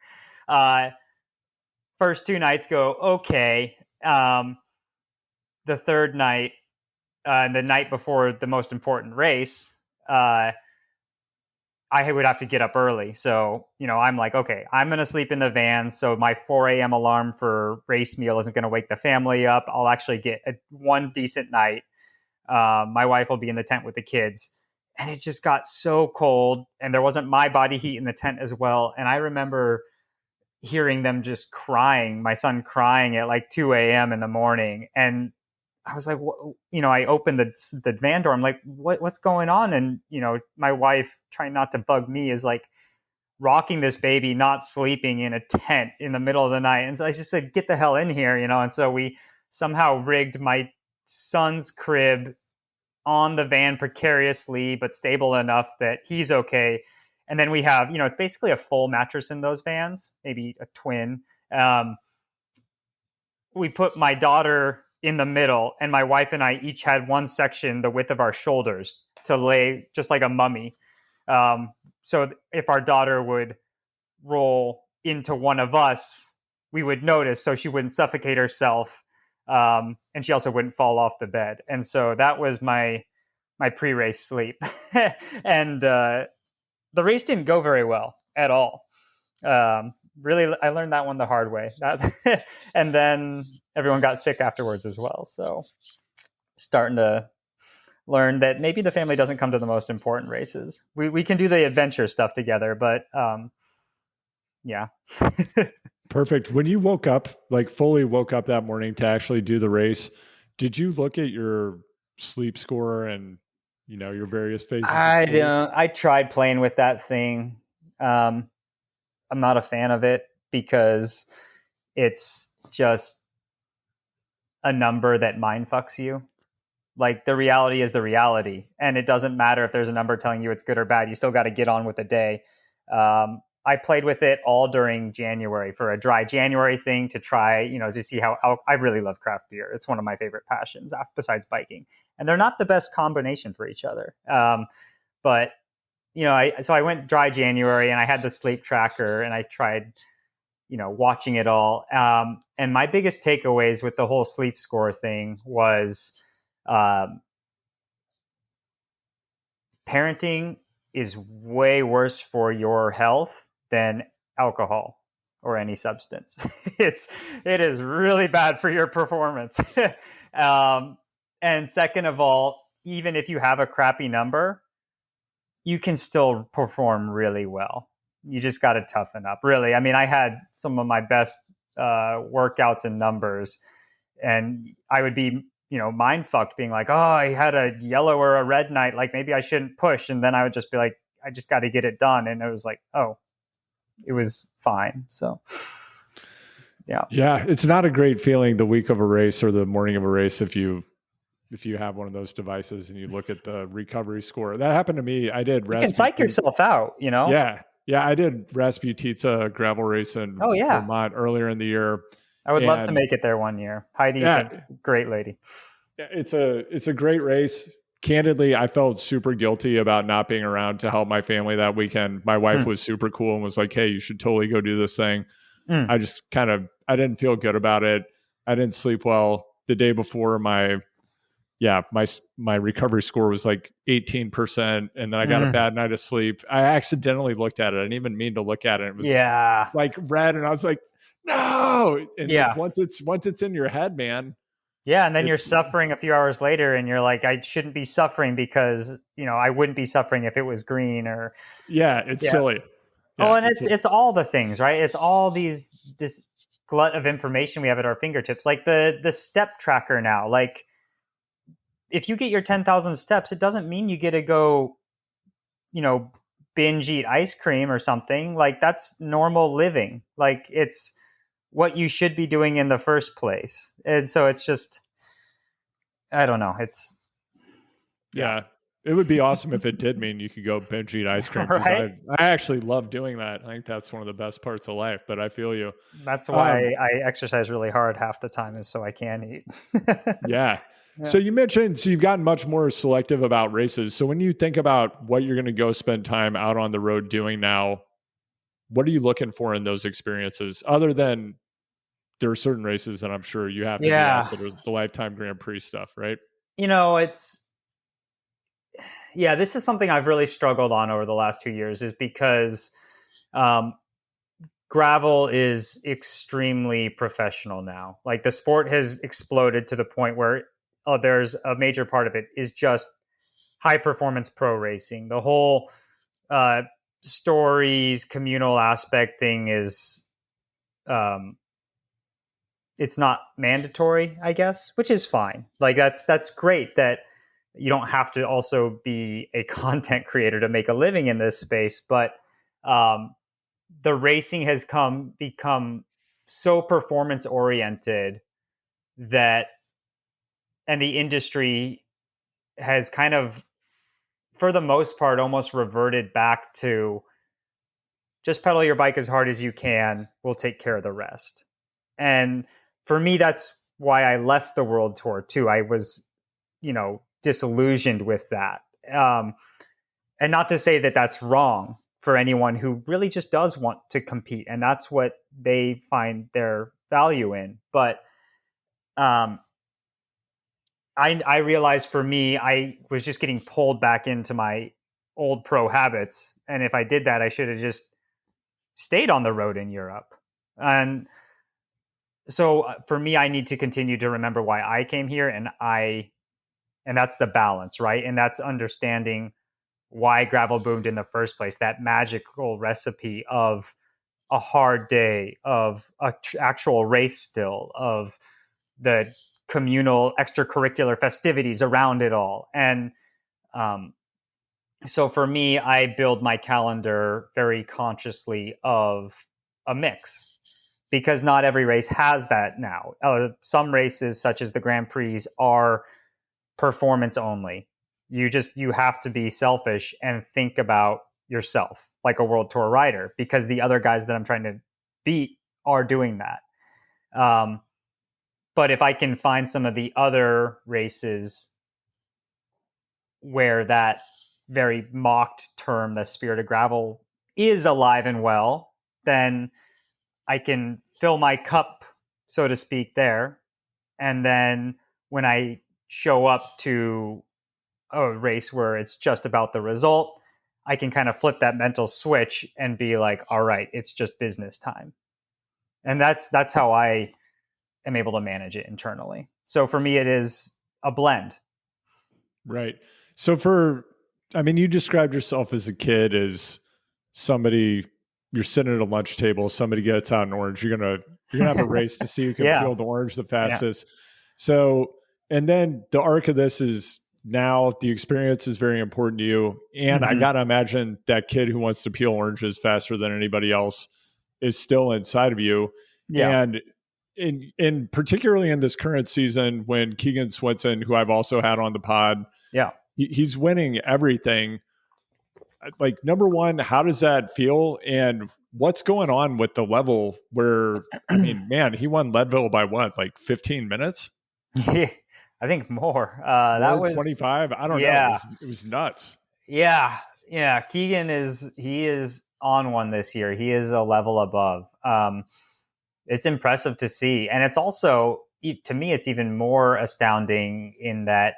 First 2 nights go okay. The third night, the night before the most important race, I would have to get up early. So, I'm like, okay, I'm going to sleep in the van. So my 4 a.m. alarm for race meal isn't going to wake the family up. I'll actually get one decent night. My wife will be in the tent with the kids. And it just got so cold, and there wasn't my body heat in the tent as well. And I remember hearing them just crying, my son crying at like 2 a.m. in the morning. And I was like, I opened the van door. I'm like, what's going on? And, my wife, trying not to bug me, is like rocking this baby, not sleeping in a tent in the middle of the night. And so I just said, get the hell in here, And so we somehow rigged my son's crib on the van precariously, but stable enough that he's okay. And then we have, it's basically a full mattress in those vans, maybe a twin. We put my daughter in the middle, and my wife and I each had one section the width of our shoulders to lay just like a mummy. So if our daughter would roll into one of us, we would notice, so she wouldn't suffocate herself, and she also wouldn't fall off the bed. And so that was my pre-race sleep. And the race didn't go very well at all. really, I learned that one the hard way. And then everyone got sick afterwards as well. So starting to learn that maybe the family doesn't come to the most important races. We can do the adventure stuff together, but yeah. Perfect. When you woke up, like fully woke up that morning to actually do the race, did you look at your sleep score and your various phases of sleep? I tried playing with that thing. Um, I'm not a fan of it because it's just a number that mind fucks you. Like the reality is the reality, and it doesn't matter if there's a number telling you it's good or bad. You still got to get on with the day. I played with it all during January for a dry January thing to try, to see how I really love craft beer. It's one of my favorite passions besides biking, and they're not the best combination for each other. But so I went dry January, and I had the sleep tracker, and I tried, watching it all. And my biggest takeaways with the whole sleep score thing was um, parenting is way worse for your health than alcohol or any substance. It is really bad for your performance. um, and second of all, even if you have a crappy number, you can still perform really well. You just got to toughen up. Really, I mean, I had some of my best workouts and numbers, and I would be mind fucked being like, oh, I had a yellow or a red night, like maybe I shouldn't push, and then I would just be like, I just got to get it done, and it was like, oh, it was fine. So yeah. Yeah, it's not a great feeling the week of a race or the morning of a race if you have one of those devices and you look at the recovery score. That happened to me. I did You can psych yourself out. Yeah. Yeah, I did Rasputitsa gravel race in Oh yeah, Vermont earlier in the year. I would love to And make it there one year. Heidi's a yeah, great lady. it's a great race. Candidly, I felt super guilty about not being around to help my family that weekend. My wife Mm. was super cool and was like, "Hey, you should totally go do this thing." Mm. I didn't feel good about it. I didn't sleep well the day before. My recovery score was like 18%, and then I got a Mm. bad night of sleep. I accidentally looked at it. I didn't even mean to look at it. It was Yeah. like red, and I was like, "No!" And Yeah. once it's in your head, man, Yeah, and then you're it's suffering a few hours later, and you're like, I shouldn't be suffering because I wouldn't be suffering if it was green or yeah, it's yeah. silly. Oh, Yeah, and it's all the things, right? It's all this glut of information we have at our fingertips, like the step tracker now. Like if you get your 10,000 steps, it doesn't mean you get to go, you know, binge eat ice cream or something. Like that's normal living. Like it's what you should be doing in the first place. And so it's just, I don't know. It's yeah. yeah. It would be awesome if it did mean you could go binge eat ice cream because Right. I actually love doing that. I think that's one of the best parts of life. But I feel you. That's Um, why I exercise really hard half the time is so I can eat. Yeah. Yeah. So you mentioned, so you've gotten much more selective about races. So when you think about what you're going to go spend time out on the road doing now, what are you looking for in those experiences other than there are certain races that I'm sure you have to be at Yeah. that are the lifetime Grand Prix stuff, right? It's this is something I've really struggled on over the last 2 years is because um, gravel is extremely professional now. Like the sport has exploded to the point where there's a major part of it is just high performance pro racing. The whole uh, stories, communal aspect thing is um, it's not mandatory, I guess, which is fine. Like that's great that you don't have to also be a content creator to make a living in this space, but um, the racing has become so performance oriented that and the industry has kind of for the most part almost reverted back to just pedal your bike as hard as you can, we'll take care of the rest. And for me that's why I left the world tour too. I was disillusioned with that. And not to say that that's wrong for anyone who really just does want to compete and that's what they find their value in. But um, I realized for me, I was just getting pulled back into my old pro habits. And if I did that, I should have just stayed on the road in Europe. And so for me, I need to continue to remember why I came here, and that's the balance, right? And that's understanding why gravel boomed in the first place, that magical recipe of a hard day, of actual race still, of the communal extracurricular festivities around it all. And um, so for me, I build my calendar very consciously of a mix, because not every race has that now. Some races, such as the Grand Prix, are performance only. You have to be selfish and think about yourself like a world tour rider, because the other guys that I'm trying to beat are doing that. But if I can find some of the other races where that very mocked term, the spirit of gravel, is alive and well, then I can fill my cup, so to speak, there. And then when I show up to a race where it's just about the result, I can kind of flip that mental switch and be like, all right, it's just business time. And that's how I am able to manage it internally. So for me, it is a blend. Right. So I mean, you described yourself as a kid as somebody, you're sitting at a lunch table, somebody gets out an orange, you're gonna have a race to see who can Yeah. peel the orange the Yeah. fastest. So, and then the arc of this is now the experience is very important to you. And I Mm-hmm. gotta imagine that kid who wants to peel oranges faster than anybody else is still inside of you. Yeah. And in particularly in this current season when Keegan Swinson, who I've also had on the pod, Yeah. he's winning everything. Like, number one, how does that feel? And what's going on with the level where, I mean, man, he won Leadville by what, like 15 minutes? Yeah. I think more. That More, was 25? I don't know. yeah. It was nuts. Yeah. Yeah. Keegan is on one this year. He is a level above. It's impressive to see. And it's also, to me, it's even more astounding in that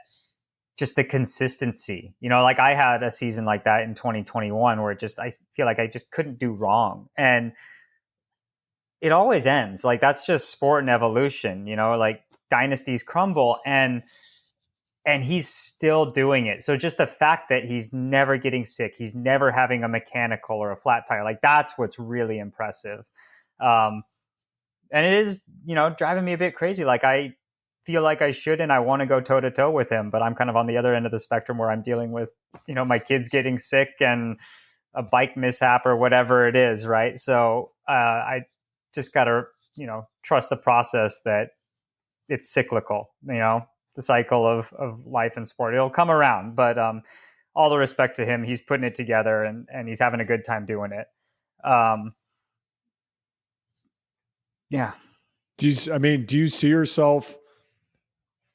just the consistency. Like I had a season like that in 2021 where I feel like I just couldn't do wrong. And it always ends. Like that's just sport and evolution, like dynasties crumble, and he's still doing it. So just the fact that he's never getting sick, he's never having a mechanical or a flat tire, like that's what's really impressive. Um, and it is, driving me a bit crazy. Like I feel like I should, and I want to go toe to toe with him, but I'm kind of on the other end of the spectrum where I'm dealing with, my kids getting sick and a bike mishap or whatever it is. Right. So I just got to, trust the process that it's cyclical, the cycle of life and sport. It'll come around, but all the respect to him, he's putting it together and he's having a good time doing it. Yeah. Do you see yourself?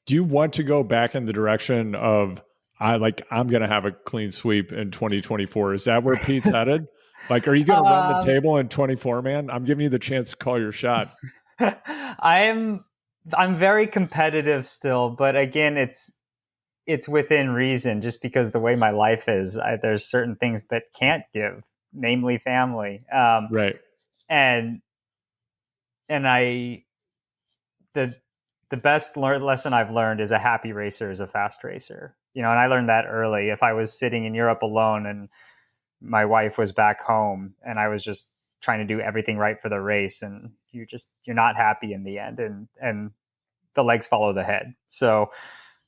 Do you want to go back in the direction of I'm going to have a clean sweep in 2024? Is that where Pete's headed? Like, are you going to run the table in 24, man? I'm giving you the chance to call your shot. I'm very competitive still, but again, it's within reason. Just because the way my life is, there's certain things that can't give, namely family. Right. And I the best lesson I've learned is a happy racer is a fast racer. And I learned that early. If I was sitting in Europe alone and my wife was back home and I was just trying to do everything right for the race, and you're not happy in the end, and the legs follow the head. So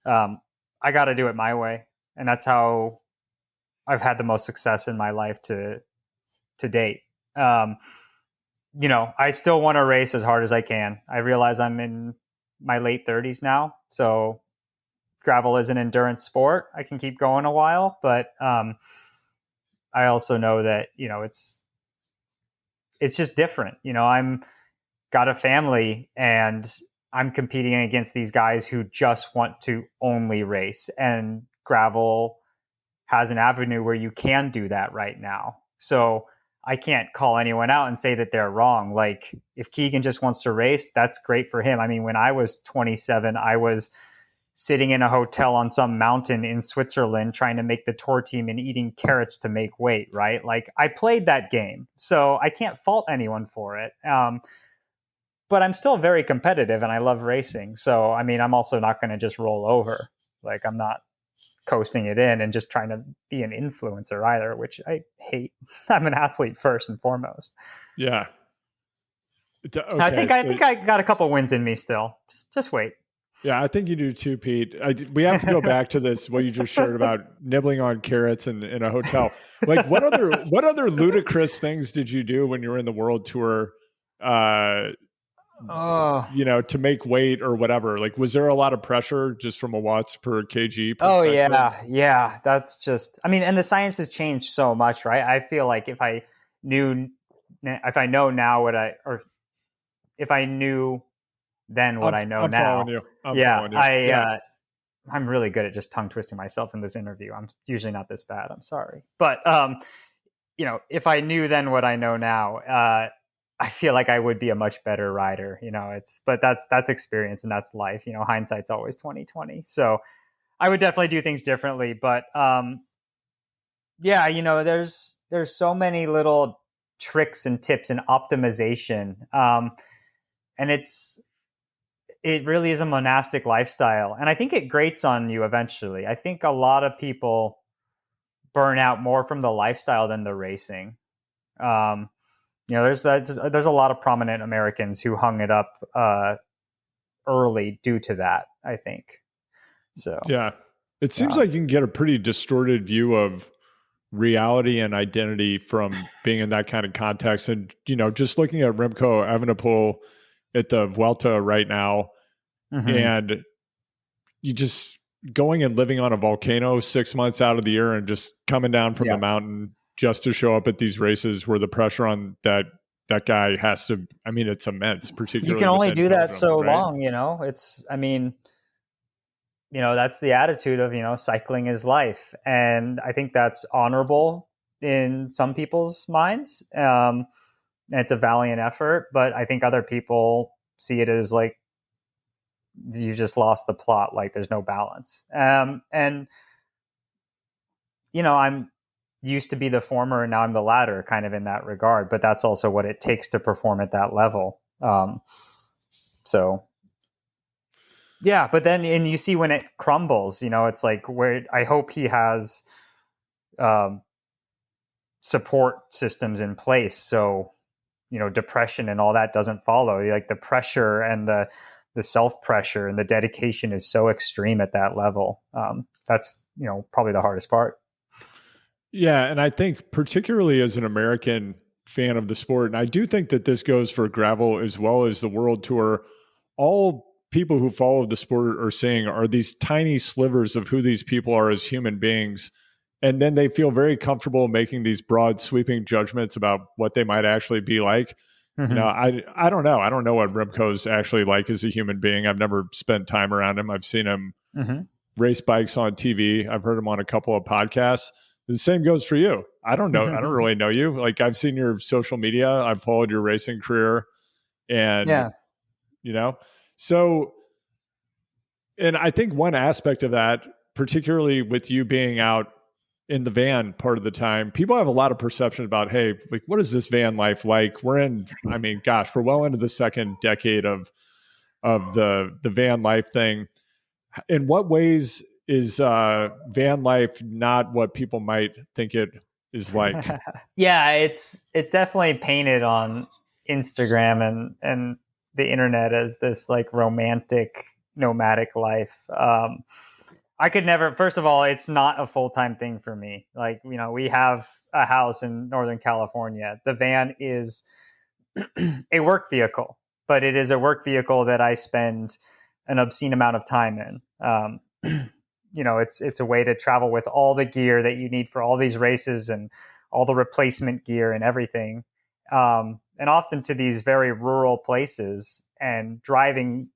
I got to do it my way, and that's how I've had the most success in my life to date. I still want to race as hard as I can. I realize I'm in my late 30s now, so gravel is an endurance sport. I can keep going a while, but I also know that it's just different. I'm got a family and I'm competing against these guys who just want to only race, and gravel has an avenue where you can do that right now. So I can't call anyone out and say that they're wrong. Like if Keegan just wants to race, that's great for him. I mean, when I was 27, I was sitting in a hotel on some mountain in Switzerland trying to make the tour team and eating carrots to make weight, right? Like I played that game, so I can't fault anyone for it. But I'm still very competitive and I love racing. So, I mean, I'm also not going to just roll over. Like I'm not coasting it in and just trying to be an influencer either, which I hate. I'm an athlete first and foremost. Yeah. I Okay. think I think I got a couple wins in me still. Just wait. Yeah, I think you do too, Pete. We have to go back to this, what you just shared about nibbling on carrots in a hotel. Like what other ludicrous things did you do when you were in the world tour? Uh, Oh, to make weight or whatever. Like, was there a lot of pressure just from a watts per kg oh perspective? yeah. That's just. I mean, and the science has changed so much, right? I feel like if I know now if I knew then what I'm I know I'm following now, you. I'm yeah, following you. Yeah. I'm really good at just tongue twisting myself in this interview. I'm usually not this bad. I'm sorry, but if I knew then what I know now, I feel like I would be a much better rider. But that's experience and that's life. Hindsight's always 2020. So I would definitely do things differently. But yeah, there's so many little tricks and tips and optimization, and it really is a monastic lifestyle, and I think it grates on you eventually. I think a lot of people burn out more from the lifestyle than the racing. Um, there's a lot of prominent Americans who hung it up early due to that. I think so. Yeah. It seems Yeah. like you can get a pretty distorted view of reality and identity from being in that kind of context. And, just looking at Remco Evenepoel at the Vuelta right now, Mm-hmm. and you just going and living on a volcano 6 months out of the year and just coming down from the Yeah. mountain just to show up at these races where the pressure on that guy has to, I mean, it's immense, You particularly can only within do that Belgium, so right? long. I mean, that's the attitude of, cycling is life. And I think that's honorable in some people's minds. And it's a valiant effort, but I think other people see it as like, you just lost the plot. Like there's no balance. And, I'm used to be the former and now I'm the latter kind of in that regard, but that's also what it takes to perform at that level. So yeah, but then and you see when it crumbles, it's like where I hope he has um, support systems in place, so depression and all that doesn't follow. Like the pressure and the self pressure and the dedication is so extreme at that level. That's probably the hardest part. Yeah, and I think particularly as an American fan of the sport, and I do think that this goes for gravel as well as the world tour, all people who follow the sport are saying are these tiny slivers of who these people are as human beings. And then they feel very comfortable making these broad sweeping judgments about what they might actually be like. Mm-hmm. I don't know. I don't know what Remco's actually like as a human being. I've never spent time around him. I've seen him Mm-hmm. race bikes on TV. I've heard him on a couple of podcasts. The same goes for you. I don't know. I don't really know you. Like I've seen your social media. I've followed your racing career, and Yeah. you know, so and I think one aspect of that, particularly with you being out in the van part of the time, people have a lot of perception about, hey, like what is this van life like? We're in, I mean, gosh, we're well into the second decade of the van life thing. In what ways is van life not what people might think it is like? Yeah, it's definitely painted on Instagram and the internet as this like romantic nomadic life. I could never. First of all, it's not a full time thing for me. Like we have a house in Northern California. The van is a work vehicle, but it is a work vehicle that I spend an obscene amount of time in. It's a way to travel with all the gear that you need for all these races and all the replacement gear and everything, and often to these very rural places and driving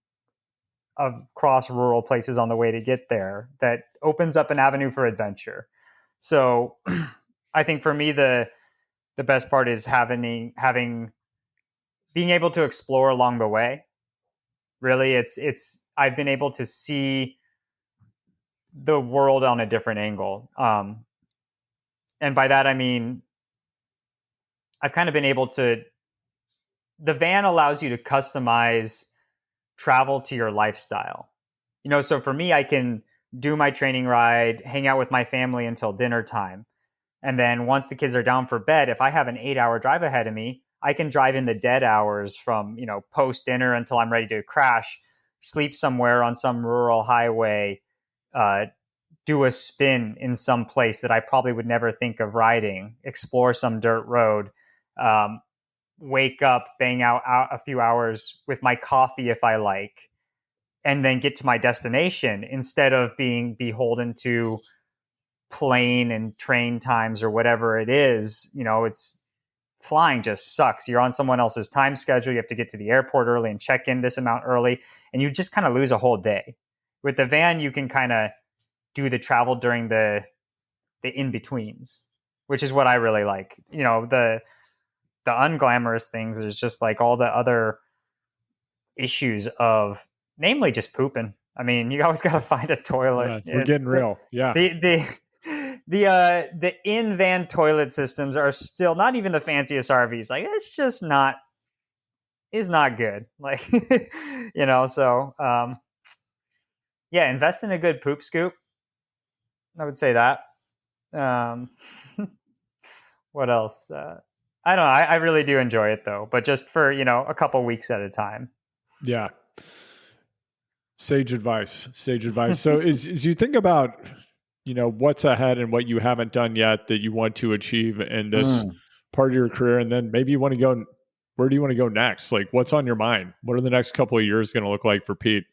across rural places on the way to get there. That opens up an avenue for adventure. So, I think for me the best part is having being able to explore along the way. Really, it's I've been able to see the world on a different angle. And by that, I mean, I've kind of been able to, the van allows you to customize travel to your lifestyle. So for me, I can do my training ride, hang out with my family until dinner time. And then once the kids are down for bed, if I have an 8-hour drive ahead of me, I can drive in the dead hours from, post dinner until I'm ready to crash, sleep somewhere on some rural highway, do a spin in some place that I probably would never think of riding, explore some dirt road, um, wake up, bang out a few hours with my coffee if I like, and then get to my destination instead of being beholden to plane and train times or whatever it is. It's flying just sucks. You're on someone else's time schedule. You have to get to the airport early and check in this amount early, and you just kind of lose a whole day. With the van, you can kind of do the travel during the in-betweens, which is what I really like. The unglamorous things is just like all the other issues of, namely, just pooping. I mean, you always got to find a toilet. We're getting real. Yeah. The in van toilet systems are still not even the fanciest RVs. Like, it's just not, is not good. Like, so yeah, invest in a good poop scoop. I would say that. What else? I don't know. I really do enjoy it though, but just for, a couple weeks at a time. Yeah. Sage advice. So as you think about, what's ahead and what you haven't done yet that you want to achieve in this part of your career, and then maybe you want to go, where do you want to go next? Like, what's on your mind? What are the next couple of years going to look like for Pete?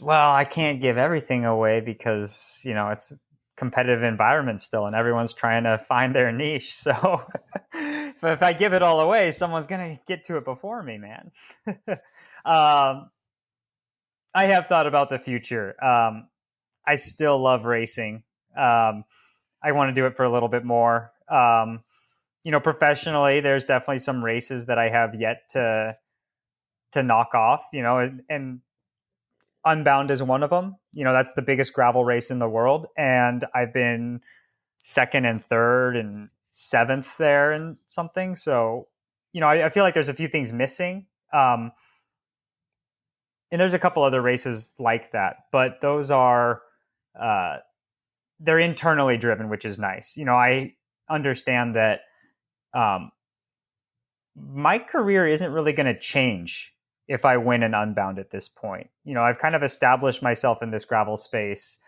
Well, I can't give everything away because, it's a competitive environment still and everyone's trying to find their niche. So if I give it all away, someone's going to get to it before me, man. I have thought about the future. I still love racing. I want to do it for a little bit more. Professionally, there's definitely some races that I have yet to knock off, and Unbound is one of them. That's the biggest gravel race in the world. And I've been second and third and seventh there and something. So, I feel like there's a few things missing. And there's a couple other races like that, but those are, they're internally driven, which is nice. I understand that my career isn't really going to change if I win an Unbound at this point. I've kind of established myself in this gravel space.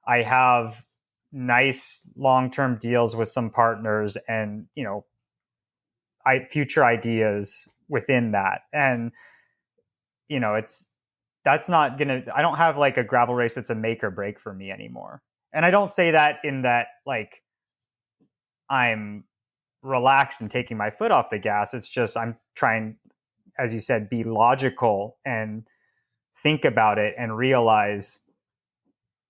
I have nice long-term deals with some partners and, future ideas within that. And, that's not going to, I don't have like a gravel race that's a make or break for me anymore. And I don't say that in that, like, I'm relaxed and taking my foot off the gas. It's just, I'm trying, as you said, be logical and think about it and realize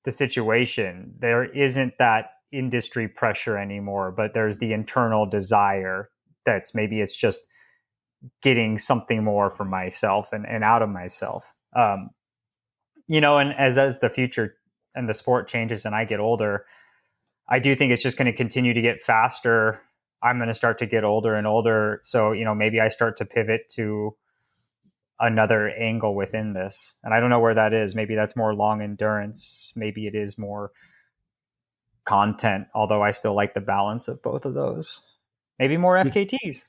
the situation. There isn't that industry pressure anymore, but there's the internal desire that's, maybe it's just getting something more for myself and out of myself. And as the future and the sport changes and I get older, I do think it's just going to continue to get faster. I'm going to start to get older and older. So, maybe I start to pivot to another angle within this. And I don't know where that is. Maybe that's more long endurance. Maybe it is more content, although I still like the balance of both of those. Maybe more FKTs.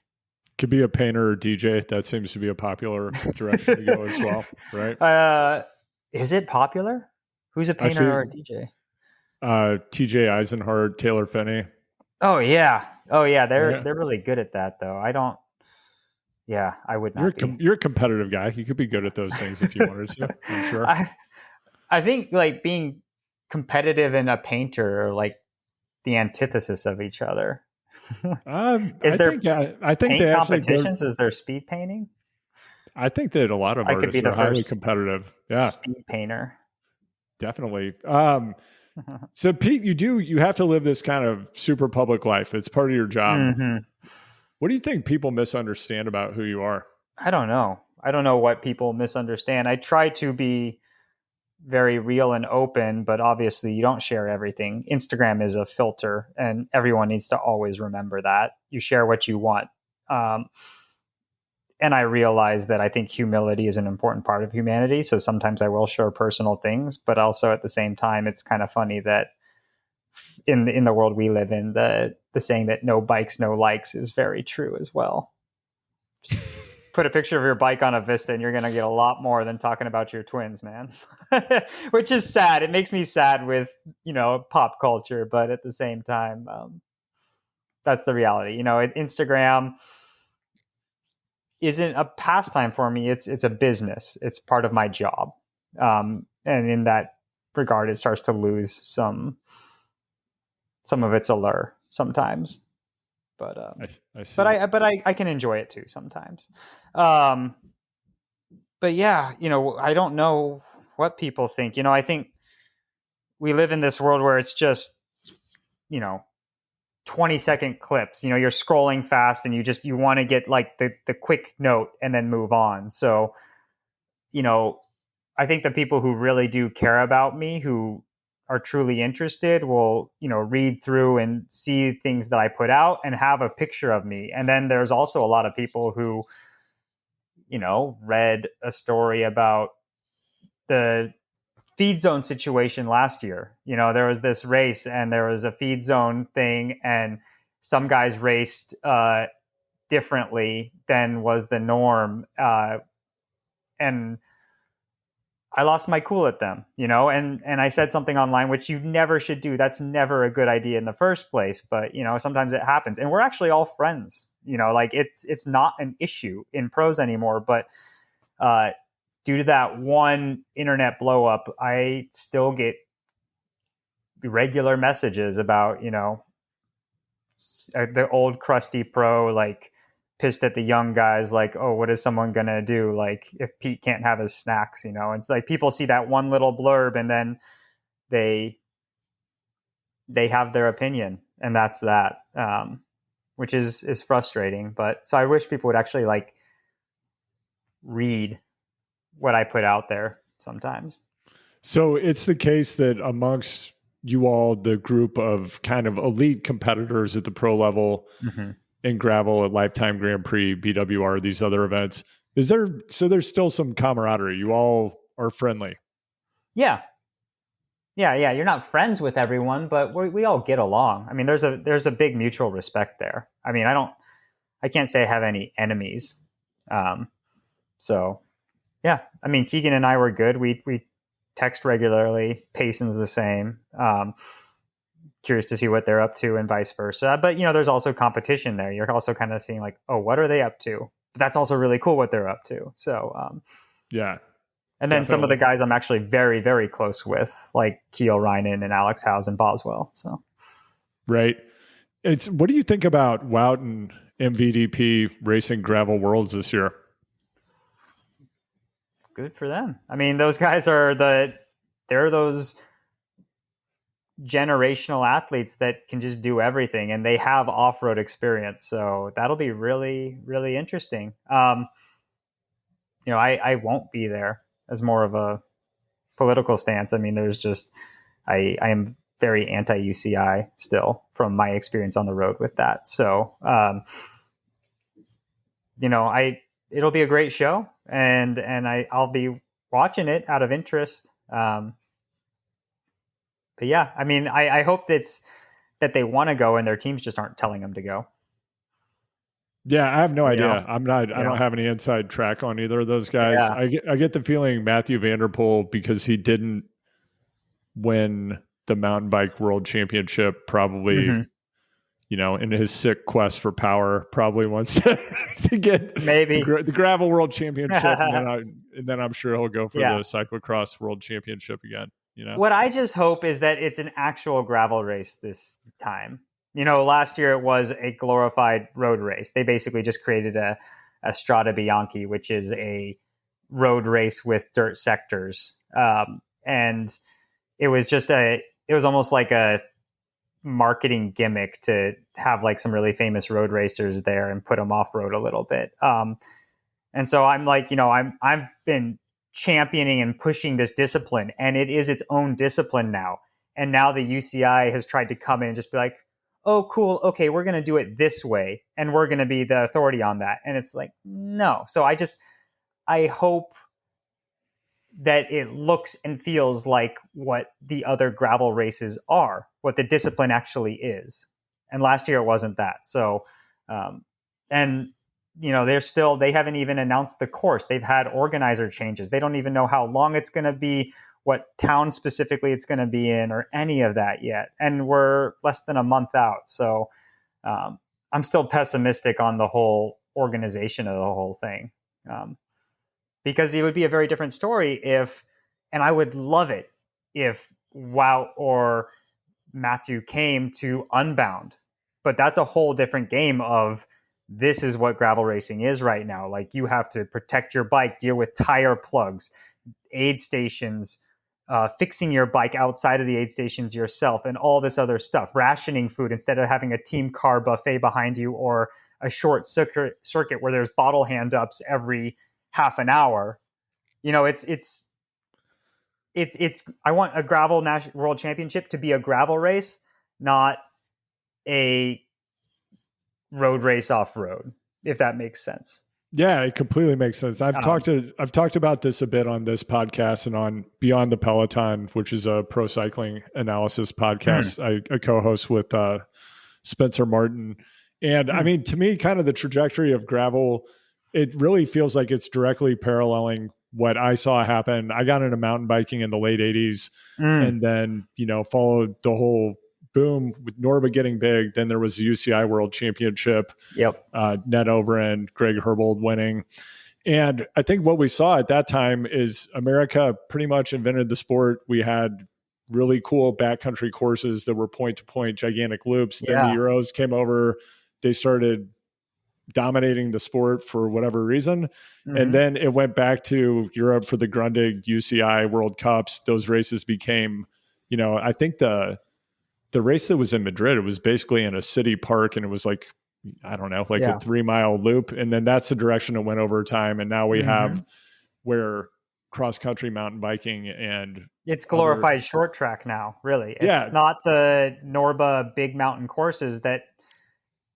Could be a painter or DJ. That seems to be a popular direction to go as well, right? Is it popular? Who's a painter or a DJ? TJ Eisenhart, Taylor Finney. Oh yeah. They're really good at that though. I don't. Yeah, I would not. You're a competitive guy. You could be good at those things if you wanted to. I'm sure. I think like being competitive and a painter are like the antithesis of each other. I think they competitions? Is there speed painting? I think that a lot of artists are highly competitive. Yeah, speed painter. Definitely. So Pete, you have to live this kind of super public life. It's part of your job. Mm-hmm. What do you think people misunderstand about who you are? I don't know what people misunderstand. I try to be very real and open, but obviously you don't share everything. Instagram is a filter, and everyone needs to always remember that. You share what you want. Um, and I realize that I think humility is an important part of humanity. So sometimes I will share personal things, but also at the same time, it's kind of funny that in the world we live in, the saying that no bikes, no likes is very true as well. Put a picture of your bike on a Vista and you're going to get a lot more than talking about your twins, man. Which is sad. It makes me sad with, pop culture, but at the same time, that's the reality. Instagram isn't a pastime for me. It's a business. It's part of my job. And in that regard, it starts to lose some of its allure sometimes. But I see. but I can enjoy it too sometimes. But yeah, I don't know what people think. I think we live in this world where it's just, 20-second clips. You're scrolling fast and you want to get like the quick note and then move on. So, I think the people who really do care about me, who are truly interested, will, read through and see things that I put out and have a picture of me. And then there's also a lot of people who, read a story about the feed zone situation last year. There was this race and there was a feed zone thing, and some guys raced differently than was the norm. And I lost my cool at them, and I said something online, which you never should do. That's never a good idea in the first place. But, sometimes it happens, and we're actually all friends, like it's not an issue in pros anymore. But due to that one internet blow up, I still get regular messages about, the old crusty pro, like pissed at the young guys, like, oh, what is someone gonna do, like if Pete can't have his snacks? It's like people see that one little blurb and then they have their opinion, and that's that, which is frustrating. But so I wish people would actually like read what I put out there sometimes. So it's the case that amongst you all, the group of kind of elite competitors at the pro level, Mm-hmm. in gravel at Lifetime Grand Prix, BWR, these other events, there's still some camaraderie. You all are friendly. Yeah. You're not friends with everyone, but we all get along. I mean, there's a big mutual respect there. I mean, I can't say I have any enemies. So yeah, I mean, Keegan and I were good. We text regularly. Payson's the same. Curious to see what they're up to and vice versa. But, there's also competition there. You're also kind of seeing like, oh, what are they up to? But that's also really cool what they're up to. So, yeah. And then definitely. some of the guys I'm actually very, very close with, like Keel Reinen and Alex Howes and Boswell. So, right. What do you think about Wout and MVDP racing gravel worlds this year? good for them. I mean, those guys they're those generational athletes that can just do everything, and they have off-road experience. So that'll be really, really interesting. I won't be there as more of a political stance. I mean, there's just, I am very anti-UCI still from my experience on the road with that. So, it'll be a great show, and I'll be watching it out of interest. But yeah, I mean, I hope that they want to go and their teams just aren't telling them to go. Yeah, I have no idea. know? I don't have any inside track on either of those guys. Yeah. I get the feeling Matthew Vanderpool, because he didn't win the mountain bike world championship, probably, Mm-hmm. In his sick quest for power, probably wants to get Maybe. the gravel world championship. and then I'm sure he'll go for Yeah. the cyclocross world championship again. What I just hope is that it's an actual gravel race this time. Last year it was a glorified road race. They basically just created a Strada Bianchi, which is a road race with dirt sectors. And it was almost like a marketing gimmick to have like some really famous road racers there and put them off road a little bit. And so I'm like, I've been championing and pushing this discipline, and it is its own discipline now. And now the UCI has tried to come in and just be like, oh, cool, okay, we're going to do it this way, and we're going to be the authority on that. And it's like, no. So I hope that it looks and feels like what the other gravel races are, what the discipline actually is. And last year it wasn't that. So, and they haven't even announced the course. They've had organizer changes. They don't even know how long it's going to be, what town specifically it's going to be in, or any of that yet. And we're less than a month out. So I'm still pessimistic on the whole organization of the whole thing. Because it would be a very different story and I would love it if Wout or Matthew came to Unbound. But that's a whole different game of, this is what gravel racing is right now. Like, you have to protect your bike, deal with tire plugs, aid stations, fixing your bike outside of the aid stations yourself, and all this other stuff. Rationing food instead of having a team car buffet behind you, or a short circuit where there's bottle hand ups every half an hour. It's I want a gravel world championship to be a gravel race, not a road race off road, if that makes sense. Yeah, it completely makes sense. I've talked about this a bit on this podcast and on Beyond the Peloton, which is a pro cycling analysis podcast. I co-host with Spencer Martin. And I mean, to me, kind of the trajectory of gravel, it really feels like it's directly paralleling what I saw happen. I got into mountain biking in the late 80s and then, followed the whole boom with Norba getting big. Then there was the UCI World Championship. Yep. Ned Overend, Greg Herbold winning. And I think what we saw at that time is America pretty much invented the sport. We had really cool backcountry courses that were point-to-point gigantic loops. Then the Euros came over. They started dominating the sport for whatever reason. And then it went back to Europe for the Grundig UCI World Cups. Those races became, I think the race that was in Madrid, it was basically in a city park, and it was like, I don't know, like a 3-mile loop. And then that's the direction it went over time. And now we have where cross-country mountain biking and it's glorified short track now, really. It's not the Norba big mountain courses that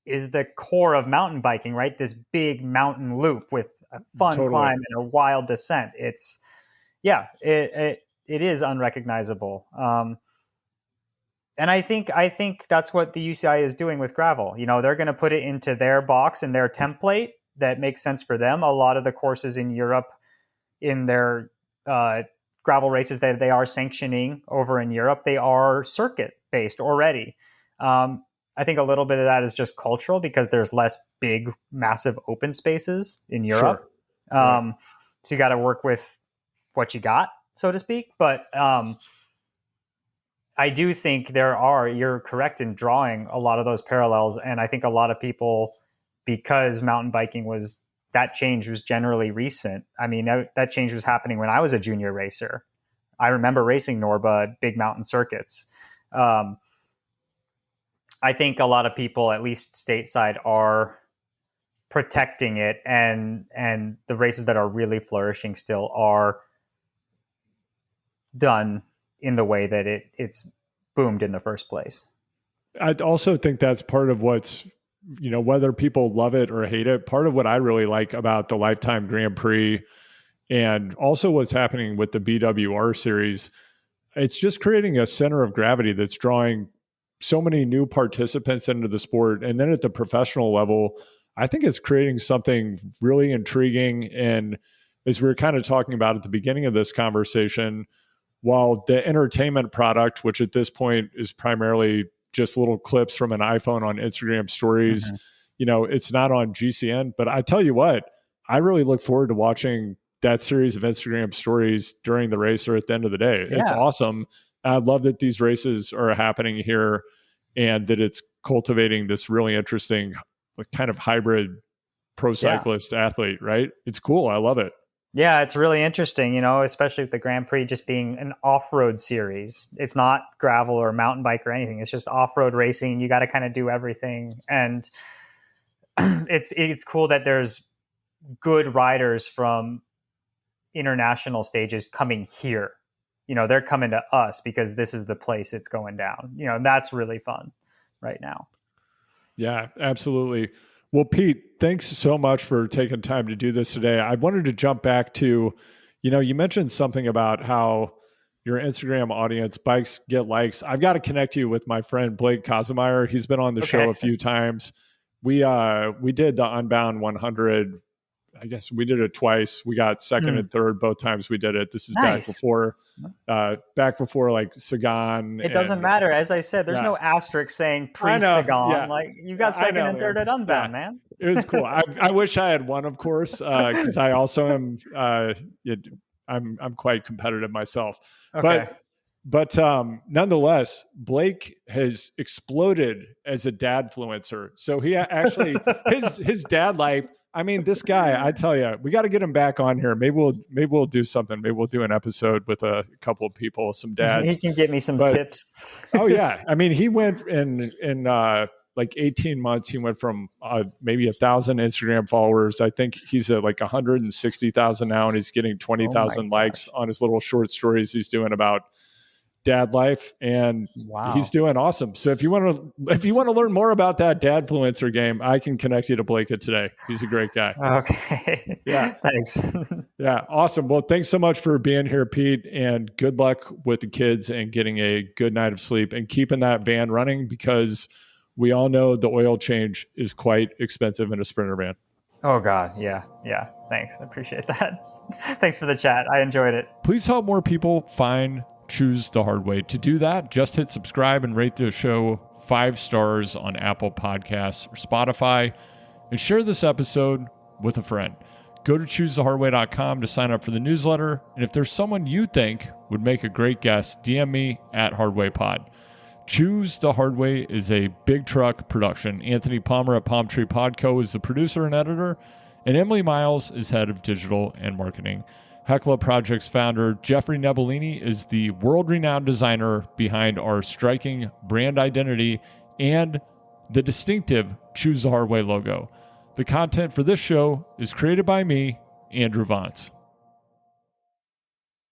is the core of mountain biking, right? This big mountain loop with a fun climb and a wild descent. It's, it is unrecognizable. And I think that's what the UCI is doing with gravel. They're going to put it into their box and their template that makes sense for them. A lot of the courses in Europe, in their gravel races that they are sanctioning over in Europe, they are circuit based already. I think a little bit of that is just cultural because there's less big, massive open spaces in Europe. Sure. So you got to work with what you got, so to speak. But I do think you're correct in drawing a lot of those parallels. And I think a lot of people, because mountain biking that change was generally recent. I mean, that change was happening when I was a junior racer. I remember racing Norba big mountain circuits. I think a lot of people, at least stateside, are protecting it, and the races that are really flourishing still are done in the way that it's boomed in the first place. I also think that's part of what's, whether people love it or hate it, part of what I really like about the Lifetime Grand Prix and also what's happening with the BWR series, it's just creating a center of gravity that's drawing so many new participants into the sport. And then at the professional level, I think it's creating something really intriguing. And as we were kind of talking about at the beginning of this conversation, while the entertainment product, which at this point is primarily just little clips from an iPhone on Instagram stories, it's not on GCN. But I tell you what, I really look forward to watching that series of Instagram stories during the race or at the end of the day. Yeah. It's awesome. I love that these races are happening here and that it's cultivating this really interesting kind of hybrid pro cyclist athlete, right? It's cool. I love it. Yeah, it's really interesting, especially with the Grand Prix just being an off-road series. It's not gravel or mountain bike or anything. It's just off-road racing. You got to kind of do everything. And it's cool that there's good riders from international stages coming here. They're coming to us because this is the place it's going down. And that's really fun right now. Yeah, absolutely. Well, Pete, thanks so much for taking time to do this today. I wanted to jump back to, you mentioned something about how your Instagram audience bikes get likes. I've got to connect you with my friend Blake Kazemeier. He's been on the show a few times. We did the Unbound 100. I guess we did it twice. We got second and third both times we did it. This is nice. back before like Sagan. It doesn't matter. As I said, there's no asterisk saying pre-Sagan. Yeah. Like you got second and third at Unbound, man. It was cool. I wish I had won, of course, because I also am. I'm quite competitive myself. Okay. But nonetheless, Blake has exploded as a dadfluencer. So he actually his dad life. I mean, this guy, I tell you, we got to get him back on here. Maybe we'll do something. Maybe we'll do an episode with a couple of people, some dads. He can get me some tips. Oh yeah, I mean, he went in like 18 months. He went from maybe 1,000 Instagram followers. I think he's at like 160,000 now, and he's getting 20,000 likes on his little short stories he's doing about dad life, and he's doing awesome. So if you want to learn more about that dadfluencer game, I can connect you to Blake today. He's a great guy. Okay. Yeah. Thanks. Yeah. Awesome. Well, thanks so much for being here, Pete, and good luck with the kids and getting a good night of sleep and keeping that van running, because we all know the oil change is quite expensive in a Sprinter van. Oh God. Yeah. Yeah. Thanks. I appreciate that. Thanks for the chat. I enjoyed it. Please help more people find Choose the Hard Way. To do that, just hit subscribe and rate the show 5 stars on Apple Podcasts or Spotify, and share this episode with a friend. Go to choosethehardway.com to sign up for the newsletter, and if there's someone you think would make a great guest, DM me at HardwayPod. Choose the Hard Way is a Big Truck production. Anthony Palmer at Palm Tree Podco is the producer and editor, and Emily Miles is head of digital and marketing. Hecla Projects founder Jeffrey Nebellini is the world-renowned designer behind our striking brand identity and the distinctive Choose the Hard Way logo. The content for this show is created by me, Andrew Vance.